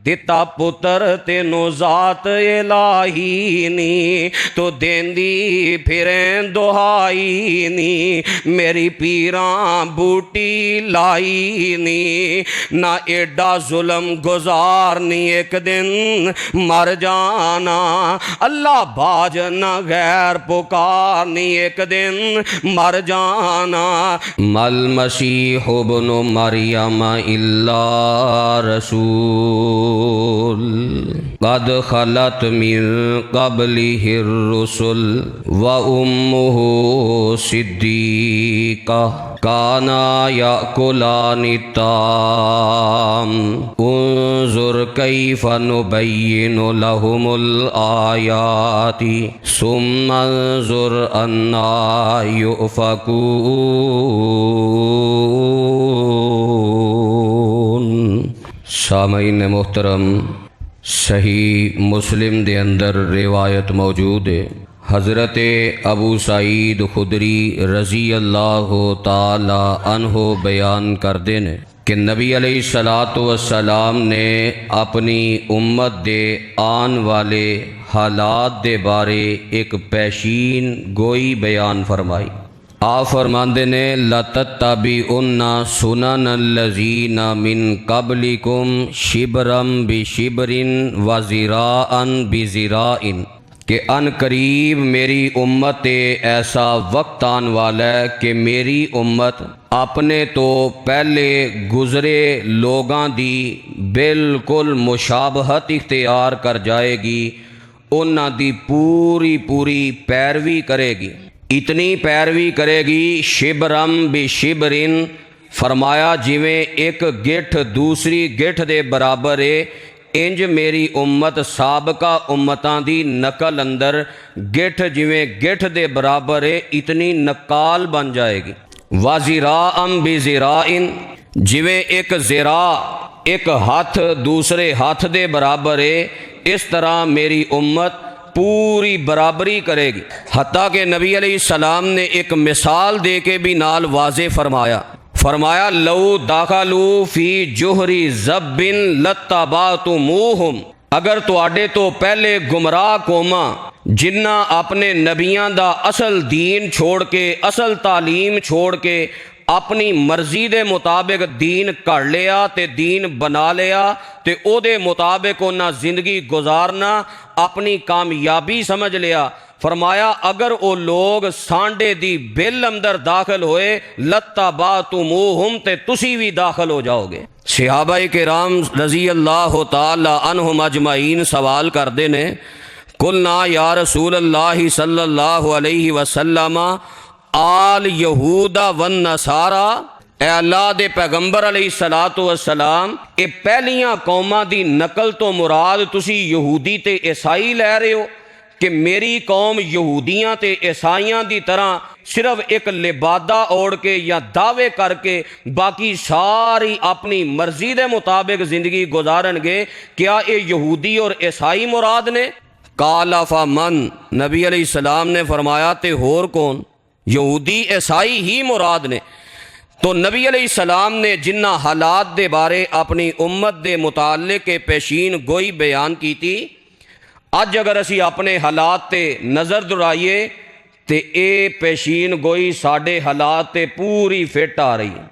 दिता पुत्र तेनों जात इलाही नी, तो देंदी फिरें दुहाई नी, मेरी पीरां बूटी लाई नी, ना एडा जुल्म गुजार नी एक दिन मर जाना, अल्लाह बाज न गैर पुकार नी एक दिन मर जाना। मल मसीह इब्नु मरियम इल्ला रसूल कद खलत मिन क़ब्लिहिर रुसुल व उम्मुहु सिद्दीक़ा काना याकुलानि ताम उन्जुर कैफ़ नुबय्यिनु लहुमुल आयाति सुम्मा उन्जुर अन्ना युफ़कून। सामईन मोहतरम, सही मुस्लिम दे अंदर रिवायत मौजूद है। हज़रत अबू सईद खुदरी रज़ी अल्लाह ताला अन्हो बयान करते ने कि नबी अलैहिस्सलातु वस्सलाम ने अपनी उम्मत दे आन वाले हालात दे बारे एक पेशीन गोई बयान फरमाई। आप फरमाते ने लतत्तबिउन्ना सुननल्लज़ीना मिन क़ब्लिकुम शिबरम बिशिबरिन व ज़िराअन बिज़िराइन, कि अन करीब मेरी उम्मत ऐसा वक्त आने वाला है कि मेरी उम्मत अपने तो पहले गुज़रे लोगां दी बिल्कुल मुशाबहत इख्तियार कर जाएगी, उन्हां दी पूरी पूरी पैरवी करेगी। इतनी पैरवी करेगी शिबरम बिशिबरिन, फरमाया जिवें एक गिठ दूसरी गिठ दे बराबर है, इंज मेरी उम्मत साबका उम्मतां दी नकल अंदर गिठ जिवें गिठ दे बराबर है, इतनी नकाल बन जाएगी। वाजिराअम बिजिराइन, जिवें एक ज़िरा एक हाथ दूसरे हाथ दे बराबर है, इस तरह मेरी उम्मत पूरी बराबरी करेगी। हत्ता के नबी अलैहिस्सलाम ने एक मिसाल दे के भी नाल वाज़े फरमाया लऊ दाखलू फी जुहरी ज़ब्बिन लत्तबातुमूहुम, अगर तुहाडे तो पहले गुमराह कौमां जिन्ना अपने नबियां दा असल दीन छोड़ के असल तालीम छोड़ के अपनी मर्जी दे मुताबिक दीन घड़ लिया ते दीन बना लिया ते ओदे मुताबिक उन्हां जिंदगी गुजारना अपनी कामयाबी समझ लिया। फरमाया अगर वो लोग सांडे दी बिल अंदर दाखिल होए लत्तबातुमूहुम, ते तुसी भी दाखिल हो जाओगे। सहाबाए किराम रज़ी अल्लाह ताला अन्हुम अजमाइन सवाल करते ने, कुलना या रसूल अल्लाह सल्लल्लाहु अलैहि वसल्लम आल यहूदा वन नसारा, ए अल्लाह दे पैगंबर अलैहिस्सलातु वस्सलाम, ये पहलियां कौमां दी नकल तो मुराद तुसी यहूदी ते ईसाई लै रहे हो कि मेरी कौम यहूदियां ते ईसाइयां दी तरह सिर्फ एक लिबादा ओढ़ के या दावे करके बाकी सारी अपनी मर्जी दे मुताबिक जिंदगी गुजारनगे, क्या ये यहूदी और ईसाई मुराद ने? काला फमन, नबी अलैहिस्सलाम ने फरमाया ते होर कौन? यहूदी ईसाई ही मुराद ने। तो नबी अलैहिस्सलाम ने जिन्ना हालात दे बारे अपनी उम्मत दे मुतालिक के पेशीन गोई बयान की थी, अज अगर असी अपने हालात ते नज़र दुराइए तो ये पेशीन गोई साढ़े हालात ते पूरी फिट आ रही है।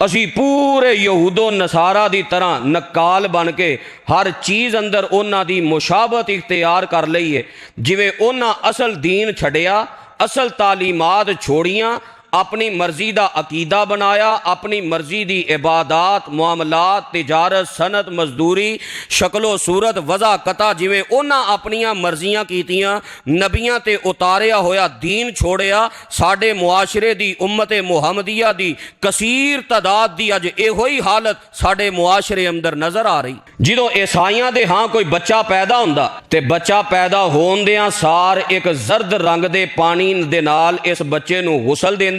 असी पूरे यहूदो नसारा दी तरह नकाल बन के हर चीज़ अंदर उन्हां दी मुशाबत इख्तियार कर लई है। जिवें उन्हां असल दीन छड़िया, असल तालीमात छोड़ियां, अपनी मर्जी का अकीदा बनाया, अपनी मर्जी की इबादत मुआमलात तिजारत सनत मजदूरी शक्लो सूरत वज़ा कता जिवें उन्हां अपनियां मर्जियां कीतियां, नबियां ते उतारिया होया दीन छोड़िया। साडे मुआशरे दी उम्मत मुहम्मदिया दी कसीर तादाद दी अज इहो ही हालत साडे मुआशरे अंदर नज़र आ रही। जो ईसाइयां दे हाँ कोई बच्चा पैदा हुंदा ते बच्चा पैदा होण दियां सार एक जर्द रंग दे पानी दे नाल इस बच्चे नूं गुसल देंदे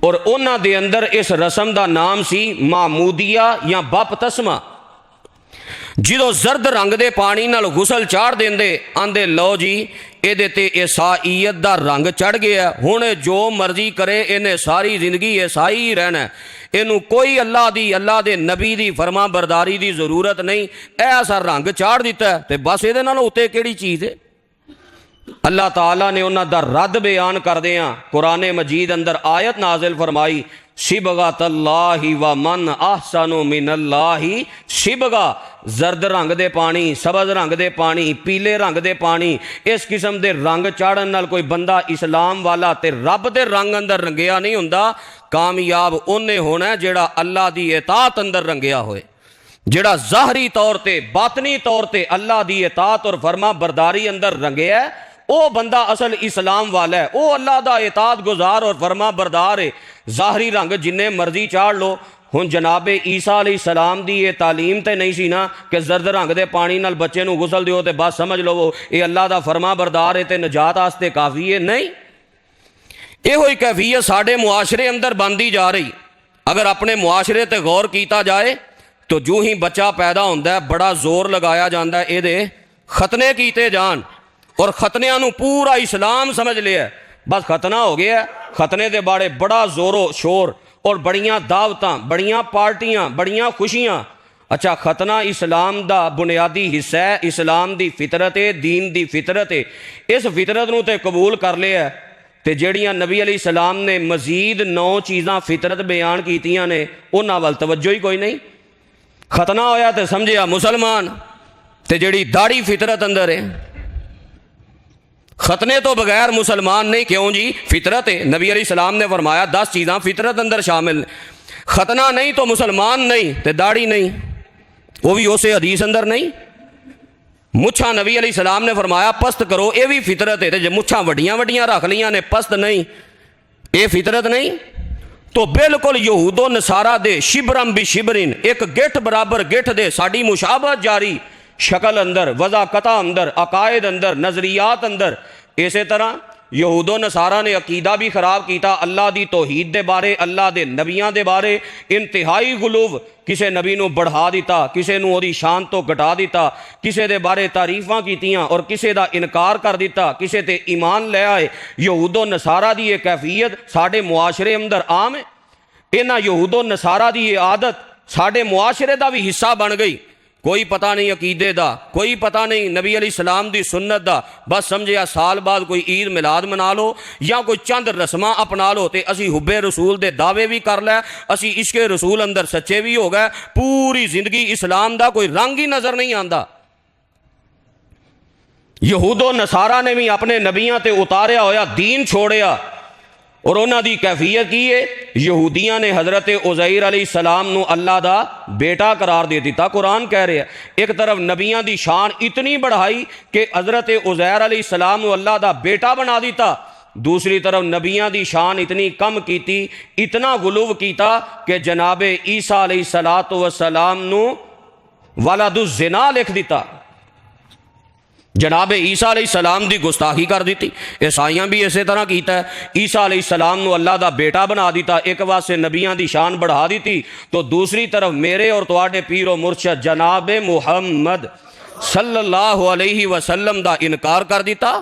और उन्हां दे अंदर इस रस्म का नाम सी मामूदिया या बपतस्मा। जो जर्द रंग दे पानी नाल गुसल चाढ़ देंदे, आंदे लो जी इहदे ते ईसाईयत दा रंग चढ़ गया, हुण जो मर्जी करे इन्हें सारी जिंदगी ईसाई ही रहना है। इनू कोई अल्लाह दे नबी दी फरमा बरदारी दी जरूरत नहीं, ऐ असा रंग चाढ़ दिता है तो बस ये उत्ते केड़ी चीज़ है। अल्लाह ताला ने उन्हां दा रद्द बयान करदियां कुरान मजीद अंदर आयत नाजिल फरमाई, सिबगतल्लाहि व मन अहसनु मिनल्लाहि सिबगा। जर्द रंग दे पानी, सबज रंग दे पानी, पीले रंग दे पानी, इस किस्म के रंग चाढ़न नाल कोई बंदा इस्लाम वाला ते रब दे रंग अंदर रंगिया नहीं हुंदा। कामयाब उन्हें होना जिहड़ा अल्लाह दी इताअत अंदर रंगिया होए, जिहड़ा ज़ाहरी तौर ते बातनी तौर ते अल्लाह दी इताअत और फरमा बरदारी अंदर रंगिया है, वो बंदा असल इस्लाम वाला है, वो अल्लाह दा इताअत गुजार और फरमा बरदार है। ज़ाहरी रंग जिन्ने मर्जी चाढ़ लो। हुण जनाबे ईसा अलैहिस्सलाम दी ये तालीम तो नहीं सी ना कि जर्द रंग दे पानी नाल बच्चे नूं गुसल दिओ ते बस समझ लो ये अल्लाह दा फरमा बरदार है ते नजात आस्ते काफ़ी है, नहीं। इहो ही कैफियत साडे मुआशरे अंदर बनती जा रही। अगर अपने मुआशरे ते गौर किया जाए तो जो ही बच्चा पैदा होंदा है बड़ा जोर लगाया जाता है इहदे खतने कीते जान, और खतनियां नूं पूरा इस्लाम समझ लिया, बस खतना हो गया। खतने के बारे बड़ा जोरो शोर और बड़ियां दावतां, बड़ियां पार्टियां, बड़ियां खुशियां। अच्छा, खतना इस्लाम का बुनियादी हिस्सा है, इस्लाम की फितरत है, दीन की फितरत है। इस फितरत नूं ते कबूल कर लिया तो जड़ियाँ नबी अलैहिस्सलाम ने मजीद 9 चीज़ां फितरत बयान कीतियां ने उन्हां वल तवज्जो ही कोई नहीं। खतना होया तो समझिया मुसलमान, तो जिहड़ी दाढ़ी फितरत अंदर है, खतने तो बगैर मुसलमान नहीं। क्यों जी? फितरत है। नबी अलैहिस्सलाम ने फरमाया 10 चीज़ां फितरत अंदर शामिल। खतना नहीं तो मुसलमान नहीं, तो दाढ़ी नहीं, वो भी उस हदीस अंदर नहीं। मुछां नबी अलैहिस्सलाम ने फरमाया पस्त करो, ये भी फितरत है। जो मुछां वड्डियां वड्डियां रख लियां ने, पस्त नहीं, ये फितरत नहीं। तो बिल्कुल यहूदो नसारा दे शिबरम भी शिबरिन, एक गिठ बराबर गिठ दे साड़ी मुशाबहत जारी, शक्ल अंदर, वज़ाकता अंदर, अकायद अंदर, नज़रियात अंदर। इस तरह यहूदो नसारा ने अकीदा भी खराब किया, अल्लाह की तौहीद के बारे, अल्लाह के नबियां के बारे इंतहाई गुलूव, किसी नबी नूं बढ़ा दिता, किसी नूं ओदी शान तो घटा दिता, किसी दे बारे तारीफां कीतियां और किसी का इनकार कर दिता, किसी ते ईमान ले आए। यहूदो नसारा की यह कैफियत साडे मुआशरे अंदर आम है। इन्हां यहूदो नसारा की यह आदत साडे मुआशरे का भी हिस्सा बन गई। कोई पता नहीं अकीदे का, कोई पता नहीं नबी अलैहिस्सलाम दी सुन्नत का, बस समझिया साल बाद कोई ईद मिलाद मना लो या कोई चंद रस्मां अपना लो तो असी हुब्बे रसूल दे दावे भी कर लै, असी इश्के रसूल अंदर सच्चे भी हो गए। पूरी जिंदगी इस्लाम का कोई रंग ही नज़र नहीं आता। यहूदो नसारा ने भी अपने नबियां ते उतारिया होया दीन छोड़िया, और उन्हां दी कैफियत की है, यहूदियां ने हज़रत उज़ैर अलैहिस्सलाम नूं अल्लाह दा बेटा करार दे दिता। कुरान कह रहा है एक तरफ नबियां दी शान इतनी बढ़ाई कि हज़रत उज़ैर अलैहिस्सलाम नूं अल्लाह दा बेटा बना दिता, दूसरी तरफ नबियां दी शान इतनी कम की, इतना गुलूव किया कि जनाबे ईसा अलैहिस्सलातु वस्सलाम नूं वलदुज़्ज़िना लिख दिता, जनाबे ईसा अलैहिस्सलाम की गुस्ताखी कर दी। ईसाइयां भी इस तरह किया है, ईसा अलैहिस्सलाम नूं अल्लाह का बेटा बना दिता। एक पासे नबियां की शान बढ़ा दी तो दूसरी तरफ मेरे और तुहाडे पीरो मुर्शद जनाबे मुहम्मद सल्लल्लाहु अलैहि वसल्लम का इनकार कर दिता।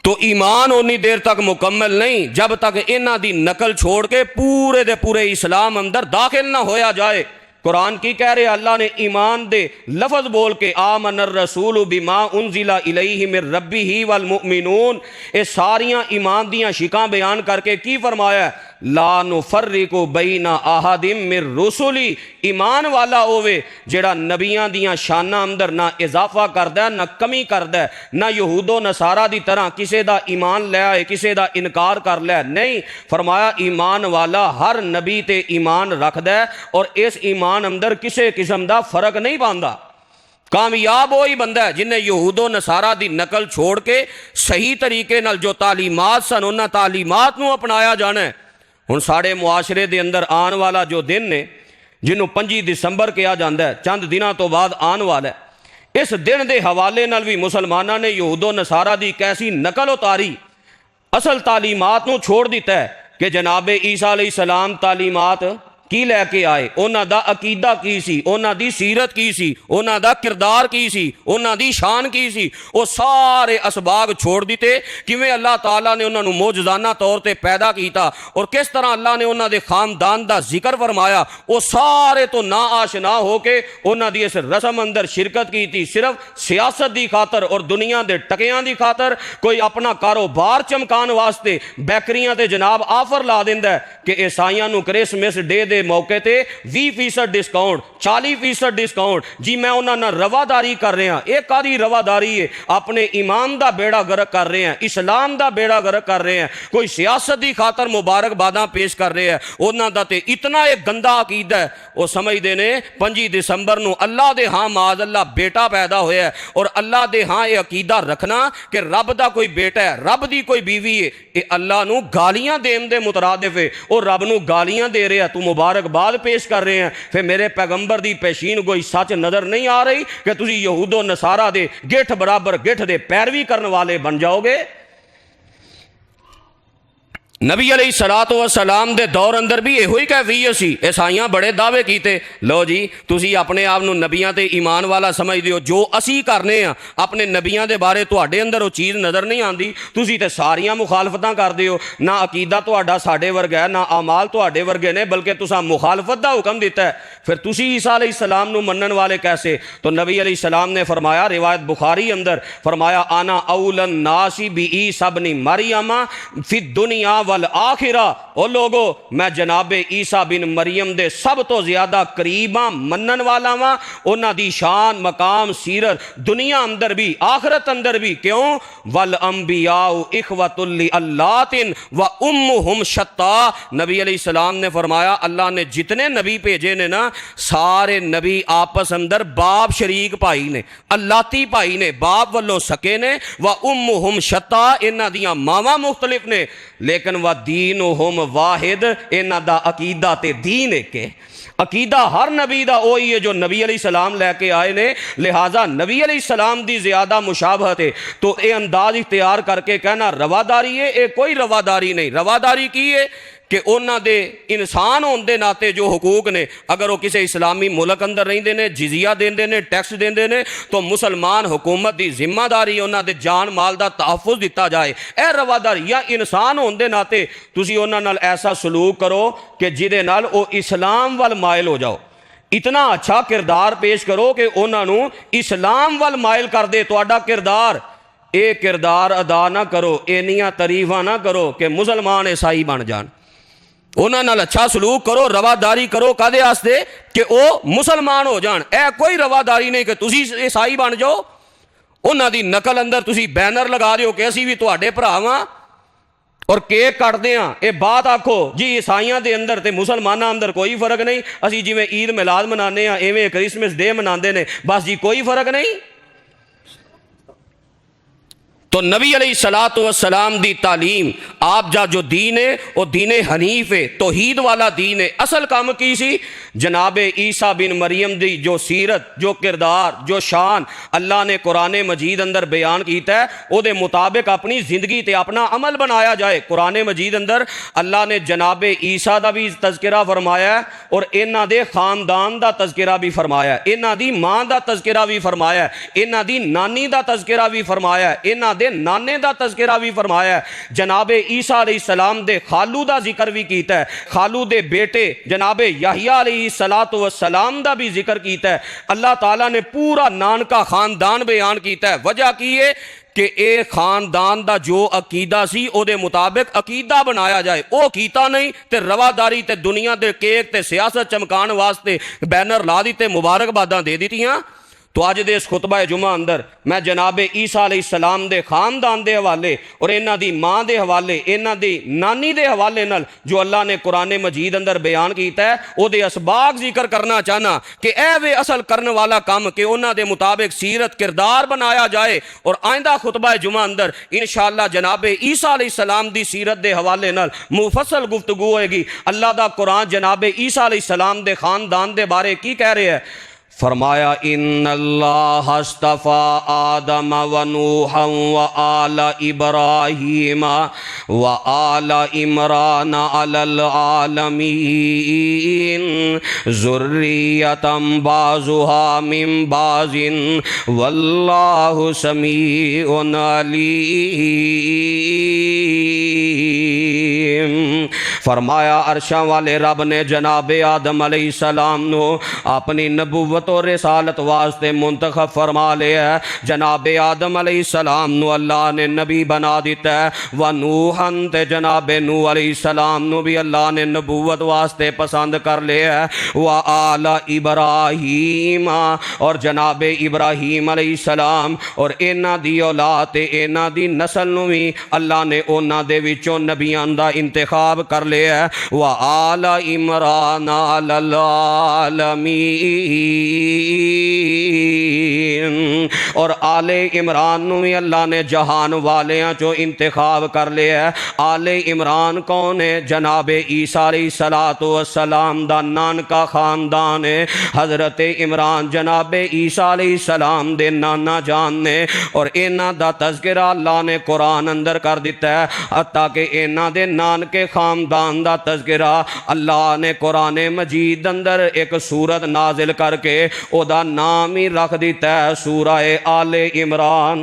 तो ईमान उन्नी देर तक मुकम्मल नहीं जब तक इन्हां दी नकल छोड़ के पूरे दे पूरे इस्लाम अंदर दाखिल ना होया जाए। कुरान की कह रहे अल्लाह ने ईमान दे लफज बोल के आमनर रसूल बिमा उनजिला इलैहि मिर रब्बिही वल मुमिनून, ये सारियां ईमान दियां शिकां बयान करके की फरमाया, ला नुफर्रिकु बैना अहदिम मिर रुसुली। ईमान वाला होवे जेड़ा नबियां दियां शानां अंदर ना इजाफा करदा ना कमी करदा, ना यहूदो नसारा दी तरह किसी दा ईमान ले आए किसी दा इनकार कर ले, नहीं। फरमाया ईमान वाला हर नबी ते ईमान रखदा और इस ईमान अंदर किसी किस्म का फर्क नहीं पांदा। कामयाब वही बंदा है जिन्हें यहूदो नसारा की नकल छोड़ के सही तरीके नाल जो तालीमात सन उन्हां तालीमात नूं अपनाया जाना है। हुण साढ़े मुआशरे दे अंदर आने वाला जो दिन ने जिन्हों 25 दिसंबर कहा जाता है, चंद दिनों तो बाद आने वाला है, इस दिन के हवाले नाल भी मुसलमानों ने यहूदो नसारा की कैसी नकल उतारी, असल तालीमात नूं छोड़ दिता है कि जनाबे ईसा अलैहिस्सलाम तालीमात की लैके आए, उन्हां दा अकीदा की सी, उन्हां दी सीरत की सी, उन्हां दा किरदार की सी, उन्हां दी शान की सी। वो सारे असबाब छोड़ दिते। किवें अल्लाह ताला ने उन्हां नूं मौजज़ाना तौर पर पैदा किया और किस तरह अल्लाह ने उन्हां दे खानदान दा जिक्र फरमाया। वो सारे तो ना आशना हो के उन्हां दी इस रस्म अंदर शिरकत की, सिर्फ सियासत की खातर और दुनिया के टकियां की खातर। कोई अपना कारोबार चमकाने वास्ते बैकरियां ते जनाब आफर ला दिंदा है कि ईसाइयां नूं क्रिसमस डे दे मौके ते 20% डिस्काउंट, 40% डिस्काउंट। जी मैं उन्हां नाल रवादारी कर रहा। ये कादी रवादारी है? अपने ईमान का बेड़ा गर्क कर रहे हैं, इस्लाम का बेड़ा गर्क कर रहे हैं। कोई सियासत की खातर मुबारकबादां पेश कर रहे हैं। उन्हां दा ते इतना एक गंदा अकीदा है, वो समझते ने 25 दिसंबर नूं अल्लाह दे हाँ माज अल्लाह बेटा पैदा होया है और अल्लाह दे हाँ ये अकीदा रखना कि रब दा कोई बेटा है, रब दी कोई बीवी है, ये अल्लाह नूं गालियां देण दे मुतरादिफ है। और रब नूं गालियां दे रहे हैं, तू मुबारकबाद पेश कर रहे हैं। फिर मेरे पैगंबर दी पेशीन कोई सच नज़र नहीं आ रही कि तुसी यहूदो नसारा दे गिठ बराबर गिठ दे पैरवी करने वाले बन जाओगे। नबी अलैहिस्सलातु वस्सलाम दे दौर अंदर भी यही कैफियत सी। ईसाइयां बड़े दावे कीते, लो जी तुसी अपने आप नूं नबियां ते ईमान वाला समझदे हो, जो असी करने आ अपने नबियां दे बारे तुहाडे अंदर वो चीज़ नज़र नहीं आती। तुसी ते सारियां मुखालफतां करदे हो, ना अकीदा तुहाडा साडे वर्गा है, ना अमाल तुहाडे वर्गे ने, बल्कि तुसां मुखालफत दा हुक्म दिता है। फिर तुसी ईसा अलैहिस्सलाम नूं मनण वाले कैसे? तो नबी अलैहिस्सलाम ने फरमाया, रिवायत बुखारी अंदर फरमाया, आना औलन नासी बी ईसा इब्न मरियम फी दुनिया वल आखिरा। ओ लोगो मैं जनाबे ईसा बिन मरियम दे सब तो ज्यादा करीबा मनन वाला वा। उन्हां दी शान मकाम सीरत दुनिया अंदर भी आखिरत अंदर भी। क्यों? वल अंबियाउ इखवतुल लि अल्लातिन व उम्मुहुम शत्ता। नबी अलैहिस्सलाम ने फरमाया, अल्लाह ने जितने नबी भेजे ने ना, सारे नबी आपस अंदर बाप शरीक भाई ने, अल्लाती भाई ने, बाप वालों सके ने। व उम्मुहुम शत्ता, इन्हां दियां मावां मुख्तलिफ ने, लेकिन वह दीन होम वाहिद, इन्हां दा अकीदा ते दीन एक है। अकीदा हर नबी दा वही है जो नबी अलैहिस्सलाम लैके आए ने। लिहाजा नबी अलैहिस्सलाम दी ज़्यादा मुशाबहत है। तो ये अंदाज इख्तियार करके कहना रवादारी है, ये कोई रवादारी नहीं। रवादारी की है कि उन्हां दे इंसान होने के नाते जो हकूक ने, अगर वो किसी इस्लामी मुल्क अंदर रहिंदे ने, जिजिया देंदे ने, टैक्स देंदे ने, तो मुसलमान हुकूमत की जिम्मेदारी उन्हां दे जान माल का तहफ़ुज़ दिता जाए। यह रवादारी या इंसान होने के नाते तुसी उन्हां नाल ऐसा सलूक करो कि जिहदे नाल वो इस्लाम वाल मायल हो जाओ। इतना अच्छा किरदार पेश करो कि उन्हां नूं इस्लाम वाल मायल कर दे तुहाडा किरदार। ये किरदार अदा ना करो, इन्नियां तारीफां ना करो कि मुसलमान ईसाई बन जान। उन्हां नाल अच्छा सलूक करो, रवादारी करो, कादे वास्ते? कि वो मुसलमान हो जान। ए कोई रवादारी नहीं कि तुसी ईसाई बन जाओ। उन्हां दी नकल अंदर तुसी बैनर लगा रहे हो कि असी भी तुहाडे भरा वां और केक कटदे हां। ये बात आखो जी ईसाइयां दे अंदर ते मुसलमानां अंदर कोई फर्क नहीं। असी जिवें ईद मिलाद मनाने हां, इवें क्रिसमस डे मनाते हैं, बस जी कोई फर्क नहीं। तो नबी अलैहिस्सलातु वस्सलाम दी तालीम, आप जा जो दीन है वो दीन हनीफ है, तौहीद वाला दीन है। असल काम की सी? जनाबे ईसा बिन मरियम दी जो सीरत, जो किरदार, जो शान अल्लाह ने कुरान मजीद अंदर बयान किया है, उसके मुताबिक अपनी जिंदगी ते अपना अमल बनाया जाए। कुरान मजीद अंदर अल्लाह ने जनाबे ईसा का भी तज़किरा फरमाया और इन्हां दे खानदान का तज़किरा भी फरमाया, इन्हां दी माँ का तज़किरा भी फरमाया, इन्हां दी नानी का तज़किरा भी फरमाया, इन्हां दे नाने का तज़किरा भी फरमाया। जनाबे ईसा अलैहिस्सलाम दे खालू का जिक्र भी किया है, खालू दे बेटे जनाबे याहिया अलैहिस्सलातु वस्सलाम का भी जिक्र किया है। अल्लाह ताला ने पूरा नानका खानदान बयान किया है। वजह की है कि ये खानदान का जो अकीदा सी उहदे मुताबिक अकीदा बनाया जाए। वो कीता नहीं तो रवादारी ते दुनिया के केक ते सियासत चमकाने वास्ते बैनर ला दिते, मुबारकबादां दे दित्तियां। तो अज दे इस खुतबा जुमा अंदर मैं जनाबे ईसा अलैहिस्सलाम दे खानदान दे हवाले और इन्हां दी माँ दे हवाले, इन्हां दी नानी दे हवाले नाल जो अल्लाह ने कुरान मजीद अंदर बयान किया है, उहदे असबाब जिक्र करना चाहना कि ऐ वे असल करने वाला काम कि उन्हां दे मुताबिक सीरत किरदार बनाया जाए। और आइंदा खुतबा जुमा अंदर इंशाअल्लाह जनाबे ईसा अलैहिस्सलाम दी सीरत दे हवाले नाल मुफस्सल गुफ्तगू होएगी। अल्लाह दा कुरान जनाबे ईसा अलैहिस्सलाम दे खानदान दे बारे की कह रहा है? फरमाया इन्नल्लाह अस्तफ़ा आदम व नूहन व आल इब्राहीम व आल इमरान अलल आलमीन ज़ुर्रियतम बाज़ुहा मिन बाज़िन वल्लाहु समीउन अलीम। फरमाया अरशा वाले रब ने जनाब आदम अलैहिस्सलाम नो अपनी नबुव्वत और रिसालत वास्ते मुंतखब फरमा लिया है। जनाब आदम अलैहिस्सलाम नो अल्लाह ने नबी बना दिता है। व नूहन ते जनाब नूह अलैहिस्सलाम नो भी अल्लाह ने नबुव्वत वास्ते पसंद कर लिया है। व आला इब्राहीम और जनाब इब्राहीम अलैहिस्सलाम और इन्हां दी औलाद ते इन्हां दी नस्ल नूं भी अल्लाह ने उन्हां दे विचों नबियां दा इंतखाब कर लिया है। व आला इमरान अलल आलमीन और आले इमरान नूं भी अल्लाह ने जहान वालियां चो इंतखाब कर लिया है। आले इमरान कौन है? जनाब ईसा अलैहिस्सलातु वस्सलाम दा नानका खानदान है। हज़रत इमरान जनाब ईसा अलैहिस्सलाम दे नाना जान ने और इन्हां दा तज़किरा अल्लाह ने कुरान अंदर कर दिता है। हत्ता कि इन्हां दे नानके खानदान दा तज़किरा अल्लाह ने कुरान मजीद अंदर एक सूरत नाजिल करके ओदा नाम ही रख दिता है सूरह आले इमरान।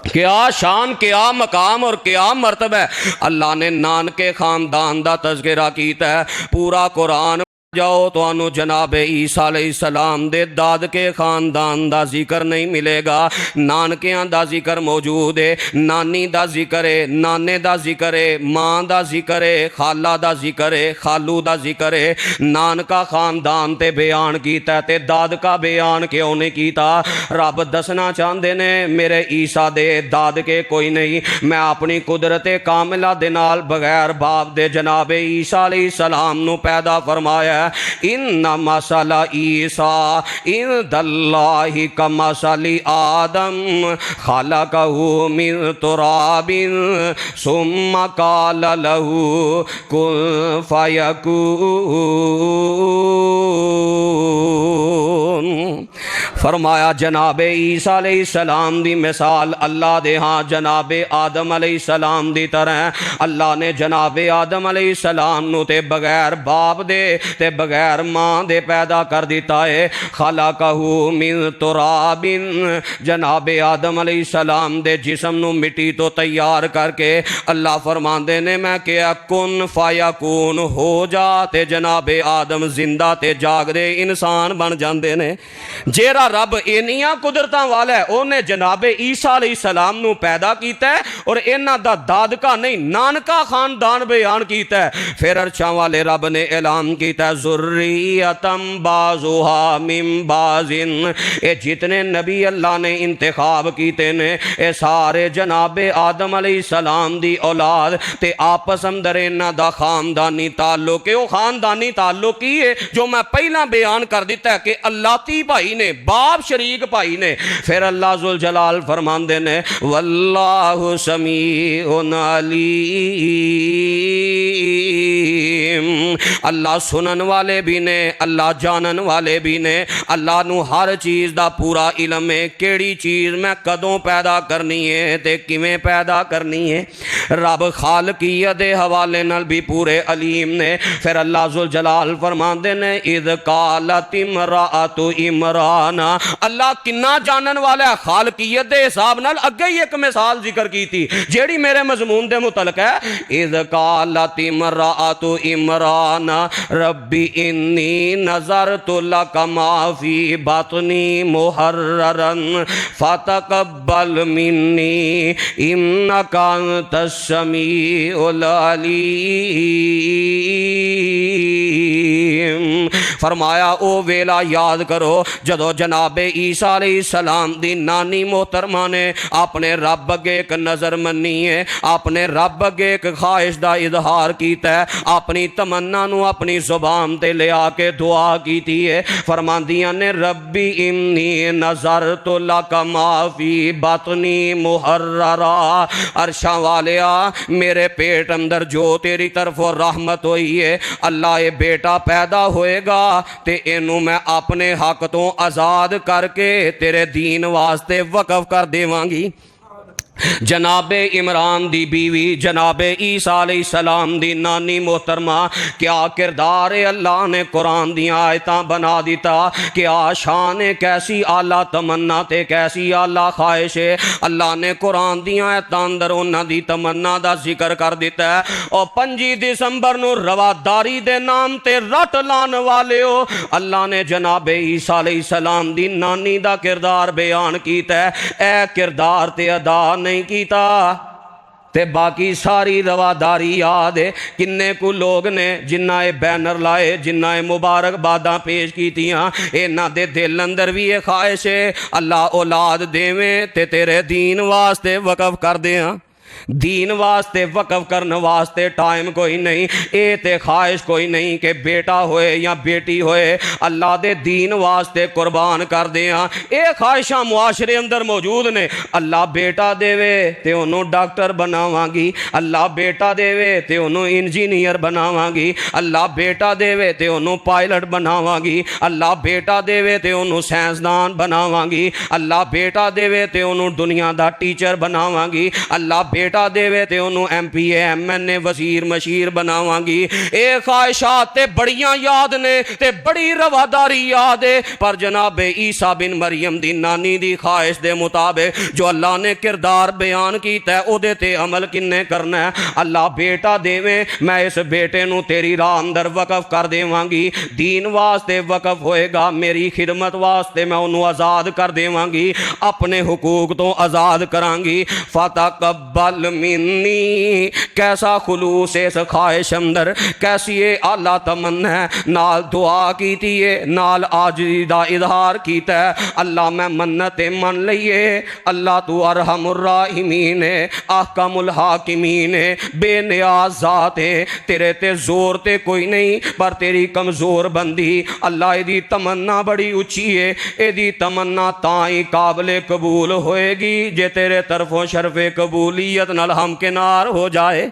क्या शान, क्या मकाम और क्या मर्तबा है। अल्लाह ने नानके खानदान दा तज़किरा कीता है। पूरा कुरान जाओ तो जनाब ईसा अलैहिस्सलाम दे दादके खानदान दा जिक्र नहीं मिलेगा। नानकियां दा जिक्र मौजूद है, नानी दा जिक्र है, नाने दा जिक्र है, माँ दा जिक्र है, खाला दा जिक्र है, खालू दा जिक्र है। नानका खानदान ते बयान कीता ते दादका बयान क्यों नहीं कीता? रब दसना चाहते ने मेरे ईसा दे दादके कोई नहीं। मैं अपनी कुदरत कामिला दे नाल बगैर बाप दे जनाब ईसा अलैहिस्सलाम नू पैदा फरमाया। इन्ना मसला ईसा इंदल्लाहि कमसली आदम खलकहु मिन तुराबिन सुम्मा काल लहू कुन फयकून। फरमाया जनाब ईसा अलैहिस्सलाम दी मिसाल अल्लाह दे हाँ जनाब आदम अलैहिस्सलाम दी तरह। अल्लाह ने जनाब आदम अलैहिस्सलाम नू ते बगैर बाप दे ते बगैर माँ दे पैदा कर दिता है। खलकहु मिन तुराबिन जनाब आदम अलैहिस्सलाम दे जिस्म नू मिट्टी तो तैयार करके अल्लाह फरमांदे ने मैं क्या कुन फायकून हो जा ते जनाब आदम जिंदा ते जागदे इंसान बन जाते ने। जेरा रब इन्नियां कुदरतां वाला है उन्हें जनाब ईसा अलैहिस्सलाम नू पैदा कीता है और इन्हां दा दादका नहीं नानका खानदान बयान कीता है। फिर अर्शां वाले रब ने ऐलान कीता ज़ुर्रियतम बाज़ुहा मिन बाज़िन। ये जितने नबी अल्लाह ने इंतखाब कीते ने ये सारे जनाब आदम अलैहिस्सलाम दी औलाद ते आपस अंदर इन्हां दा खानदानी ताल्लुक है। वो खानदानी ताल्लुक ही है जो मैं पहला बयान कर दिता है कि अल्लाती भाई ने बाप शरीक भाई ने। फिर अल्लाह जुल जलाल फरमांदे ने वल्लाहु समीउन अलीम। अल्लाह सुनन वाले भी ने, अल्लाह जानन वाले भी ने। अल्लाह नू हर चीज़ दा पूरा इलम है केड़ी चीज़ मैं कदों पैदा करनी है ते किवें पैदा करनी है। रब खालकियत दे हवाले नाल भी पूरे अलीम ने। फिर अल्लाह जुल जलाल फरमांदे ने इज़ कालत इमराअतु इमरान। अल्लाह किन्ना जानन वाला है खालकियत दे हिसाब नाल अगे ही एक मिसाल जिक्र की थी जेड़ी मेरे मजमून दे मुतलक है। इज़ कालत इमराअतु इमरान रब्बी इन्नी नज़रतु लका मा फी बतनी मुहर्ररन फतक़ब्बल मिन्नी इन्नका अंतस समीउल अलीम। फरमाया ओ वेला याद करो जदों जनाबे ईसा अलैहिस्सलाम दी नानी मोहतरमा ने अपने रब अगे एक नज़र मन्नी है, अपने रब अगे एक ख्वाहिश दा इजहार कीता है, अपनी तमन्ना नू अपनी जुबान ते ले आके दुआ कीती है। फरमांदियां ने रब्बी इन्नी नज़रतु लका मा फी बतनी मुहर्ररा। अरशा वालिया मेरे पेट अंदर जो तेरी तरफों रहमत हुई है अल्लाह ये बेटा पैदा पैदा होएगा तो इनू मैं अपने हक तो आज़ाद करके तेरे दीन वास्ते वकफ कर देवांगी। जनाबे इमरान दी बीवी जनाबे ईसा अलैहिस्सलाम दी नानी मोहतरमा क्या किरदार है। अल्लाह ने कुरान दी आयतां बना दिता कि शान है कैसी आला तमन्ना ते कैसी आला ख्वाहिश है। अल्लाह ने कुरान दी आयतां अंदर उन्हां दी तमन्ना दा जिक्र कर दिता है। और 25 दिसंबर नूं रवादारी दे नाम ते रट लाने वाले हो, अल्लाह ने जनाबे ईसा अलैहिस्सलाम दी नानी दा किरदार बयान कीता है। ए किरदार ते अदा नहीं कीता ते बाकी सारी रवादारी याद है। किन्ने को लोग ने जिन्ना ये बैनर लाए, जिन्ना ये मुबारकबादा पेश कीतियां, इन्हां दे दिल अंदर भी ये ख्वाहिश है अल्लाह औलाद देवें ते तेरे दीन वास्ते वकफ कर दें। दीन वास्ते वकफ करने वास्ते टाइम कोई नहीं, ये ते ख्वाहिश कोई नहीं कि बेटा होए या बेटी होए, अल्लाह दे दीन वास्ते कुर्बान कर दें। ये ख्वाहिशां मुआशरे अंदर मौजूद ने। अल्लाह बेटा देवे ते उन्होंने डॉक्टर बनावांगी, अल्लाह बेटा देवे ते उन्होंने इंजीनियर बनावांगी, अल्लाह बेटा देवे ते उन्होंने पायलट बनावांगी, अल्लाह बेटा देवे ते उन्होंने साइंसदान बनावांगी, अल्लाह बेटा देवे ते उन्होंने दुनिया दा टीचर बनावांगी, अल्लाह बेटा देवे ते उन्होंने MPA MNA वजीर मशीर बनावांगी। ये ख्वाहिशात ते बड़ियां याद ने ते बड़ी रवादारी याद है। पर जनाबे ईसा बिन मरियम दी नानी दी ख्वाहिश दे मुताबिक जो अल्लाह ने किरदार बयान कीता है ओदे ते अमल किन्ने करना है। अल्लाह बेटा देवे, मैं इस बेटे नू तेरी राह अंदर वकफ कर देवांगी, दीन वास्ते वकफ होएगा, मेरी खिदमत वास्ते मैं उन्होंने आज़ाद कर देवांगी, अपने हुकूक तो आज़ाद करांगी। फतकब्बल मिन्नी, कैसा खुलूस इस ख्वाहिश अंदर, कैसी ये आला तमन्ना है। नाल दुआ कीती है, नाल आजिज़ी दा इजहार कीता है। अल्लाह मैं मन्नत मन लईए, अल्लाह तू अरहमुर राहिमीन है, अहकमुल हाकिमीन है, बेनियाज ज़ात है, तेरे ते जोर ते कोई नहीं पर तेरी कमज़ोर बंदी। अल्लाह इहदी तमन्ना बड़ी उच्ची है, इहदी तमन्ना ताई काबिल कबूल होएगी जे तेरे तरफों शरफ़े कबूलियत नाल हम किनार हो जाए।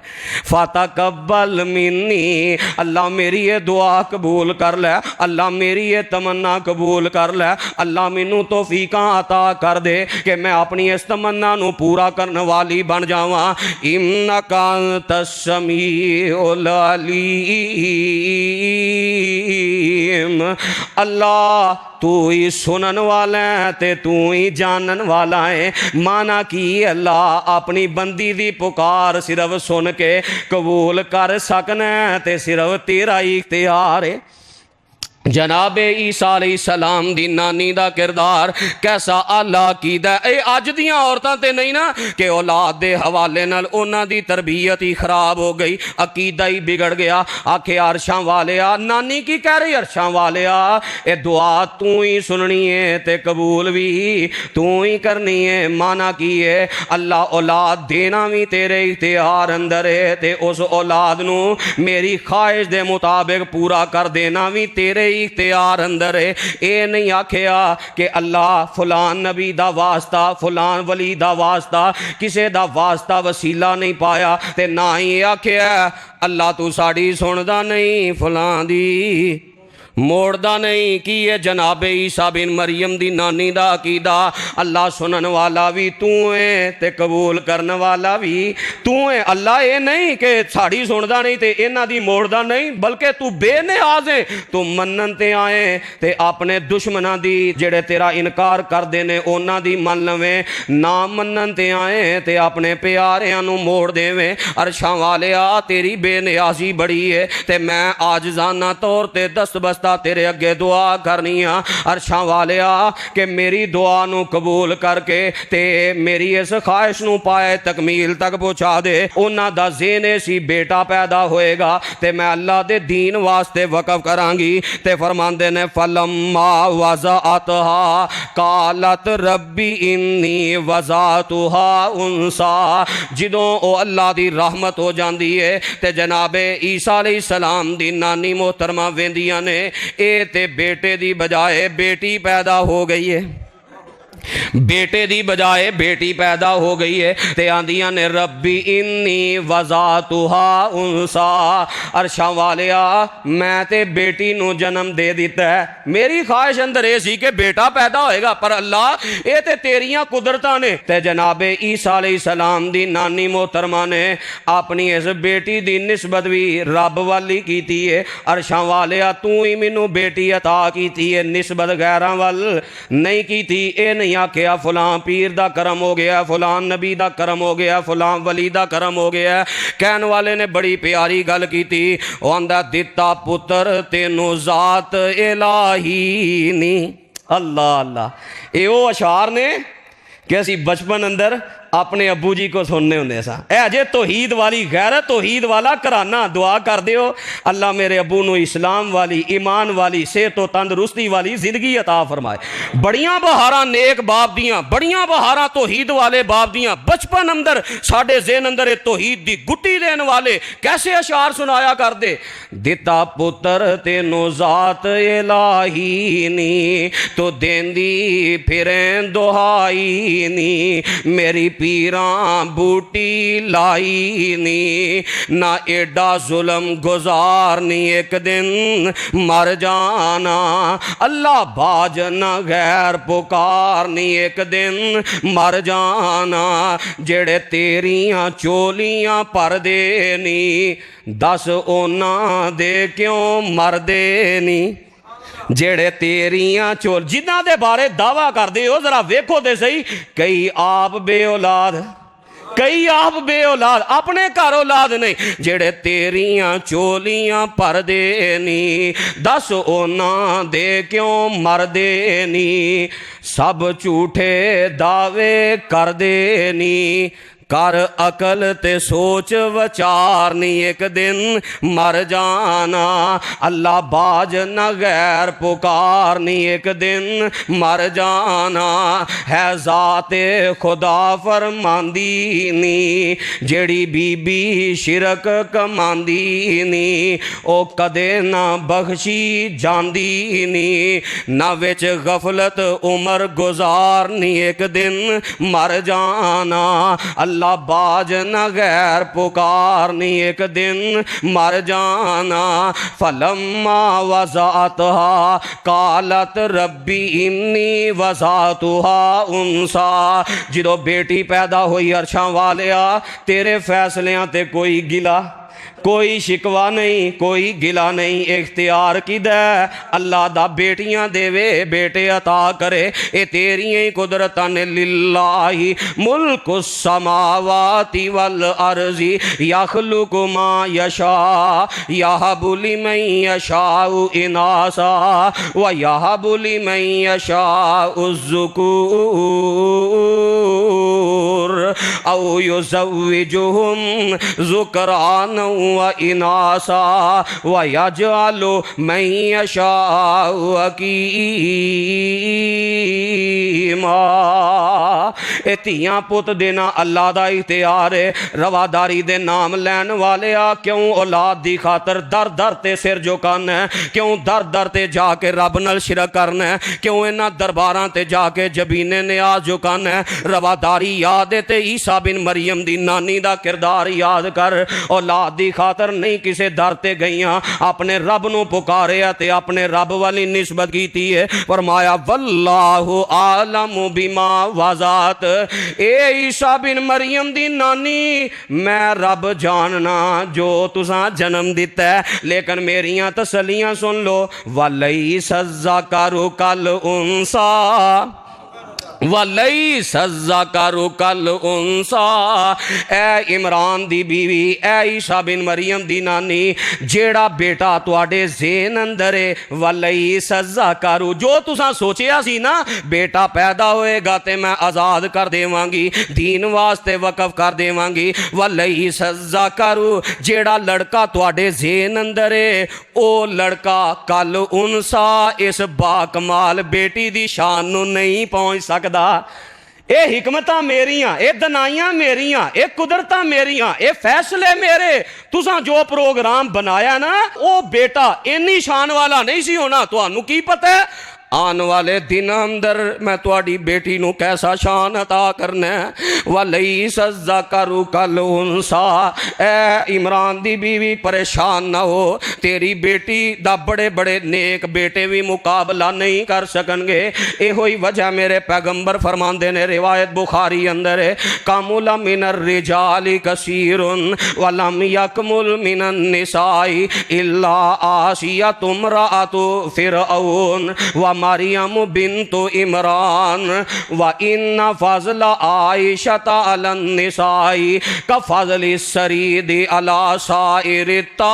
फतकब्बल मिन्नी, अल्लाह मेरी ये दुआ कबूल कर ले, अल्लाह मेरी ये तमन्ना कबूल कर ले। अल्लाह मैनू तौफीकां अता कर दे कि मैं अपनी इस तमन्ना नू पूरा करने वाली बन जावां। इन्नका अंतस समीउल अलीम, अल्लाह तू ही सुनन वाला है ते तू ही जानन वाला है। माना कि अल्लाह अपनी बंदी दी पुकार सिर्फ सुन के कबूल कर सकना ते सिर्फ तेरा ही इख्तियार है। जनाबे ईसा अलैहिस्सलाम दी नानी दा किरदार कैसा आला कीदा। ये अज दियां औरतां ते नहीं ना कि औलाद दे हवाले नाल उन्हां दी तरबियत ही खराब हो गई, अकीदा ही बिगड़ गया। आखे अरशां वालिया, नानी की कह रही अरशां वालिया, ये दुआ तू ही सुननी है ते कबूल भी तू ही करनी है। माना की है अल्लाह औलाद देना भी तेरे इख्तियार अंदर है ते उस औलाद नू मेरी ख्वाहिश दे मुताबिक पूरा कर देना भी तेरे इख्तियार अंदर है। ये नहीं आखिया कि अल्लाह फलान नबी दा वास्ता, फलान वली दा वास्ता, किसे दा वास्ता वसीला नहीं पाया ते ना ही आखिया अल्लाह तू साड़ी सुनदा नहीं, फलां दी मोड़दा नहीं। कि ये जनाबे ईसा बिन मरियम दी नानी दा अकीदा, अल्लाह सुनन वाला भी तू है ते कबूल करने वाला भी तू है। अल्लाह ये नहीं कि साड़ी सुनदा नहीं ते इन्हां दी मोड़दा नहीं, बल्कि तू बेनियाज है, तू मनन ते आए ते अपने दुश्मनां दी जेड़े तेरा इनकार करदे ने उन्हां दी मन लवें, ना मनन ते आए ते अपने प्यारियां नू मोड़ देवें। अरशां वालिया तेरी बेनियाजी बड़ी है ते मैं आजिज़ाना तौर ते दस्तबस्ता तेरे अगे दुआ करनी आ। अरशां वालिया कि मेरी दुआ नू कबूल करके ते मेरी इस ख्वाहिश नू पाए तकमील तक पहुँचा दे। उन्हां दा ज़हन सी बेटा पैदा होएगा ते मैं अल्लाह दे दीन वास्ते वकफ करांगी। ते फरमांदे ने फलम्मा वज़अतहा कालत रब्बी इन्नी वज़अतुहा उनसा, जदों ओ अल्लाह दी रहमत हो जाती है ते जनाबे ईसा अलैहिस्सलाम दी नानी मोहतरमा वेंदियां ने ए ते बेटे दी बजाए बेटी पैदा हो गई है। बेटे दी बजाए बेटी पैदा हो गई है ते आंदियां ने रब्बी इन्नी वज़ातुहा उनसा, अरशां वालिया मैं ते बेटी नू जन्म दे दिता है। मेरी ख्वाहिश अंदर ये सी कि बेटा पैदा होएगा, पर अल्लाह ये ते तेरियां कुदरतां ने। ते जनाबे ईसा अलैहिस्सलाम दी नानी मोहतरमा ने अपनी इस बेटी दी निस्बत भी रब वाली कीती है। अरशां वालिया तू ही मैनू बेटी अता कीती है, निस्बत गैरां वल नहीं कीती। ये नहीं आखिया फलां पीर दा करम हो गया, फलां नबी दा करम हो गया, फलां वली दा करम हो गया। कहन वाले ने बड़ी प्यारी गल की थी, आंदा दिता पुत्र तेनू जात इलाही नी। अल्लाह अल्लाह, ये वो अशार ने कि असी बचपन अंदर अपने अबू जी को सुनने होंगे सा। जे तौहीद वाली गैरत तौहीद वाला घराना, दुआ कर दियो अल्लाह मेरे अबू नू इस्लाम वाली, ईमान वाली, सेहत तो तंदरुस्ती वाली जिंदगी अता फरमाए। बड़ियां बहारां नेक बाप दियां, बड़ियां बहारां तौहीद वाले बाप दियां, बचपन अंदर साडे ज़हन अंदर तौहीद दी गुट्टी देने वाले कैसे अशार सुनाया कर दे। दिता पुत्र तेनू जात इलाही नी, तो देंदी फिरें दुहाई नी, मेरी पीरां बूटी लाई नी, ना एडा जुल्म गुजारनी एक दिन मर जाना, अल्लाह बाज न गैर पुकारनी एक दिन मर जाना, जेड़े तेरियां चोलियां पर दे नी, दस ओना दे क्यों मरदे नी। जेड़े तेरियां चोल जिन्हां दे बारे दावा करदे हो जरा वेखो ते सही, कई आप बे औलाद, कई आप बे औलाद, अपने घर औलाद नहीं, जेड़े तेरियां चोलियां पर दे नी, दस ओना दे क्यों मरदे नी, सब झूठे दावे कर दे नी, कर अकल ते सोच विचारनी एक दिन मर जाना, अल्लाह बाज न गैर पुकारनी एक दिन मर जाना, है जाते खुदा फरमांदी नी, जेड़ी बीबी शिरक कमांदी नी, ओ कदे ना बख्शी जांदी नी, ना विच गफलत उमर गुजारनी एक दिन मर जाना, अल्लाह बाज न गैर पुकारनी एक दिन मर जाना। फलम्मा वज़ातहा कालत रब्बी इन्नी वज़ातुहा उनसा, जो बेटी पैदा हुई अरशां वालिया तेरे फैसलियां ते कोई गिला, कोई शिकवा नहीं, कोई गिला नहीं, इख्तियार किदा अल्लाह दा बेटियां देवे, बेटे अता करे, ये तेरियां ही कुदरतां ने। लिल्लाही मुल्कु समावाति वल अर्ज़ी यखलुकु मा यशा यहबु लिमन यशाउ इनासा व यहबु लिमन यशाउ ज़ुकूर औ युज़व्विजुहुम ज़ुकराना व इनासा व यजअलु मन यशाउ अकीमा। ए धीआं पुत देना अल्लाह दा इख्तियार है। रवादारी दे नाम लैन वाले आ, क्यों औलाद दी खातर दर दर ते सिर झुकाना है, क्यों दर दर ते जाके रब नाल शिरक करना है, क्यों इन्हां दरबारां ते जाके जबीने नियाज झुकाना है। रवादारी याद है ते ईसा बिन मरियम दी नानी दा किरदार याद कर। औलाद दी खातर नहीं किसे दर ते गईयां, अपने रब नू पुकारिया ते अपने रब वाली निस्बत कीती है। फरमाया वल्लाहु आलमु बिमा वज़ात, ए ईसा बिन मरियम दी नानी मैं रब जानना जो तुसां जन्म दिता है, लेकिन मेरियां तसलियां सुन लो। वलई सज्जा करो कल उनसा, वलई सज्जा करो कल उनसा। ए इमरान दी बीवी, ए ईसा बिन मरियम दी नानी, जेड़ा बेटा तुहाडे ज़हन अंदर है, वलई सज्जा करो, जो तुसां सोचिया सी ना बेटा पैदा होएगा ते मैं आज़ाद कर देवांगी, दीन वास्ते वकफ कर देवांगी। वलई सज्जा करो, जेड़ा लड़का तुहाडे ज़हन अंदर है ओ लड़का कल उनसा इस बाकमाल बेटी दी शान नू नहीं पहुँच सकता। ये हिकमतां मेरियां, ये दनाइयां मेरियां, ये कुदरतां मेरियां, ये फैसले मेरे। तुसां जो प्रोग्राम बनाया ना वो बेटा इन्नी शान वाला नहीं सी होना। तुहानू की पता है आने वाले दिन अंदर मैं तुहाडी बेटी नू कैसा शान अता करना है। वलई सज्जा करू कल उनसा, ए इमरान दी बीवी परेशान ना हो, तेरी बेटी दा बड़े बड़े नेक बेटे भी मुकाबला नहीं कर सकनगे। इहो ही वजह मेरे पैगंबर फरमांदे ने, रिवायत बुखारी अंदर है, कामुला मिनर रिजाली कसीरुन वलम यकमुल मिनन निसाई इल्ला आसिया तुमरातु फिरऔन व मरियम बिन्तु इमरान व इन्ना फज़ला आयशा अलन निसाई का फज़ली सरीदी अला साइरि ताम।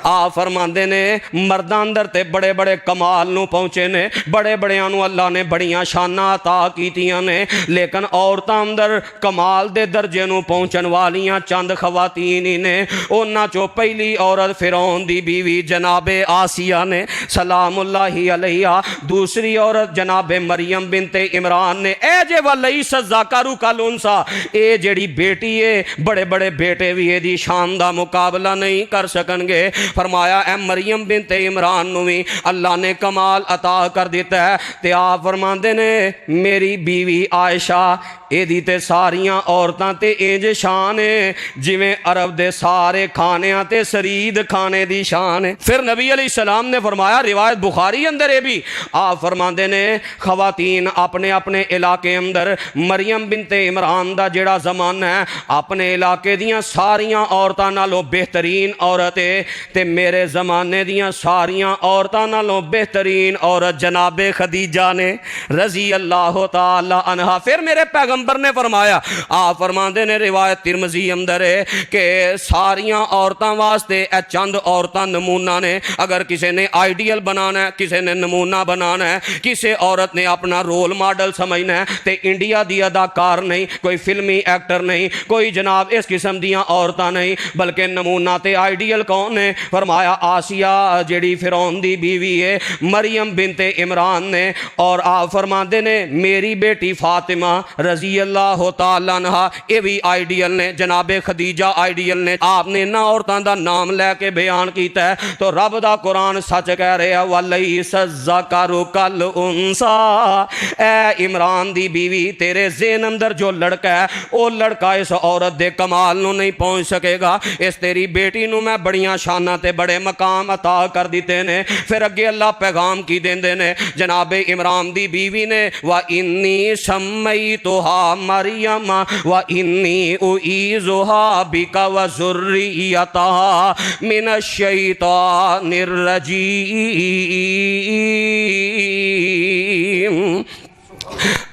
आ फरमांदे ने मर्दां अंदर ते बड़े बड़े कमाल नू पहुंचे ने, बड़े बड़ियां नू अल्लाह ने बड़ियां शानां अता कीतियां ने, लेकिन औरतां अंदर कमाल दे दर्जे नू पहुंचन वालियां चंद खवातीन ही ने। उन्हां चों पहली औरत फिरौन दी बीवी जनाबे आसिया ने सलामुल्लाहि अलैहा, दूसरी औरत जनाबे मरियम बिनते इमरान ने। ए जे वलई सज़ाकरू कल उनसा, ए जेड़ी बेटी है बड़े बड़े बेटे भी एदी शान दा मुकाबला नहीं कर सकनगे। फरमाया ए मरियम बिनते इमरान नू भी अल्लाह ने कमाल अता कर दिता है। ते आप फरमांदे ने मेरी बीवी आयशा एदी ते सारियां औरतां ते इंज शान है जिवें अरब दे सारे खानियां ते सरीद खाने दी शान है। फिर नबी अलैहि सलाम ने फरमाया, रिवायत बुखारी अंदर है भी, आप फरमांदे ने खवातीन अपने अपने इलाके अंदर मरियम बिनते इमरान दा जेड़ा ज़माना है अपने इलाके दियां सारियां औरतां नालों बेहतरीन औरत है, ते मेरे ज़माने दियां सारियां औरतां नालों बेहतरीन औरत जनाबे खदीजा ने रज़ी अल्लाह ताला अन्हा। फिर मेरे पैगंबर ने फरमाया, आप फरमाते ने रिवायत तिरमिज़ी अंदर है कि सारियां औरतां वास्ते ए चंद औरतां नमूना ने। अगर किसी ने आइडियल बनाना है, किसी ने नमूना बनाना है, किसी औरत ने अपना रोल मॉडल समझना है, तो इंडिया दी अदाकार नहीं, कोई फिल्मी एक्टर नहीं, कोई जनाब इस किस्म दियां औरतां नहीं, बल्कि नमूना ते आइडियल कौन है? फरमाया आसिया जेड़ी फिरौन दी बीवी है, मरियम बिनते इमरान ने। और आप फरमाते ने मेरी बेटी फातिमा रजी अल्लाह तआला अन्हा ये भी आइडियल ने, जनाबे खदीजा आइडियल ने। आपने इन्हां औरतां दा नाम लैके बयान किया है तो रब दा कुरान सच कह रहा है, वलैसा ज़करु कल उनसा, ए इमरान दी बीवी तेरे ज़हन अंदर जो लड़का है वो लड़का इस औरत दे कमाल नू नहीं पहुँच सकेगा। इस तेरी बेटी नू मैं बड़ियां शानां ते बड़े मकाम अता कर दिते ने। फिर अगे अल्लाह पैगाम की देंदे ने जनाबे इमरान दी बीवी ने, व इन्नी सम्मैतुहा मरियम व इन्नी उईज़ुहा बिका व ज़ुर्रियतहा मिनश शैतानिर रजीम।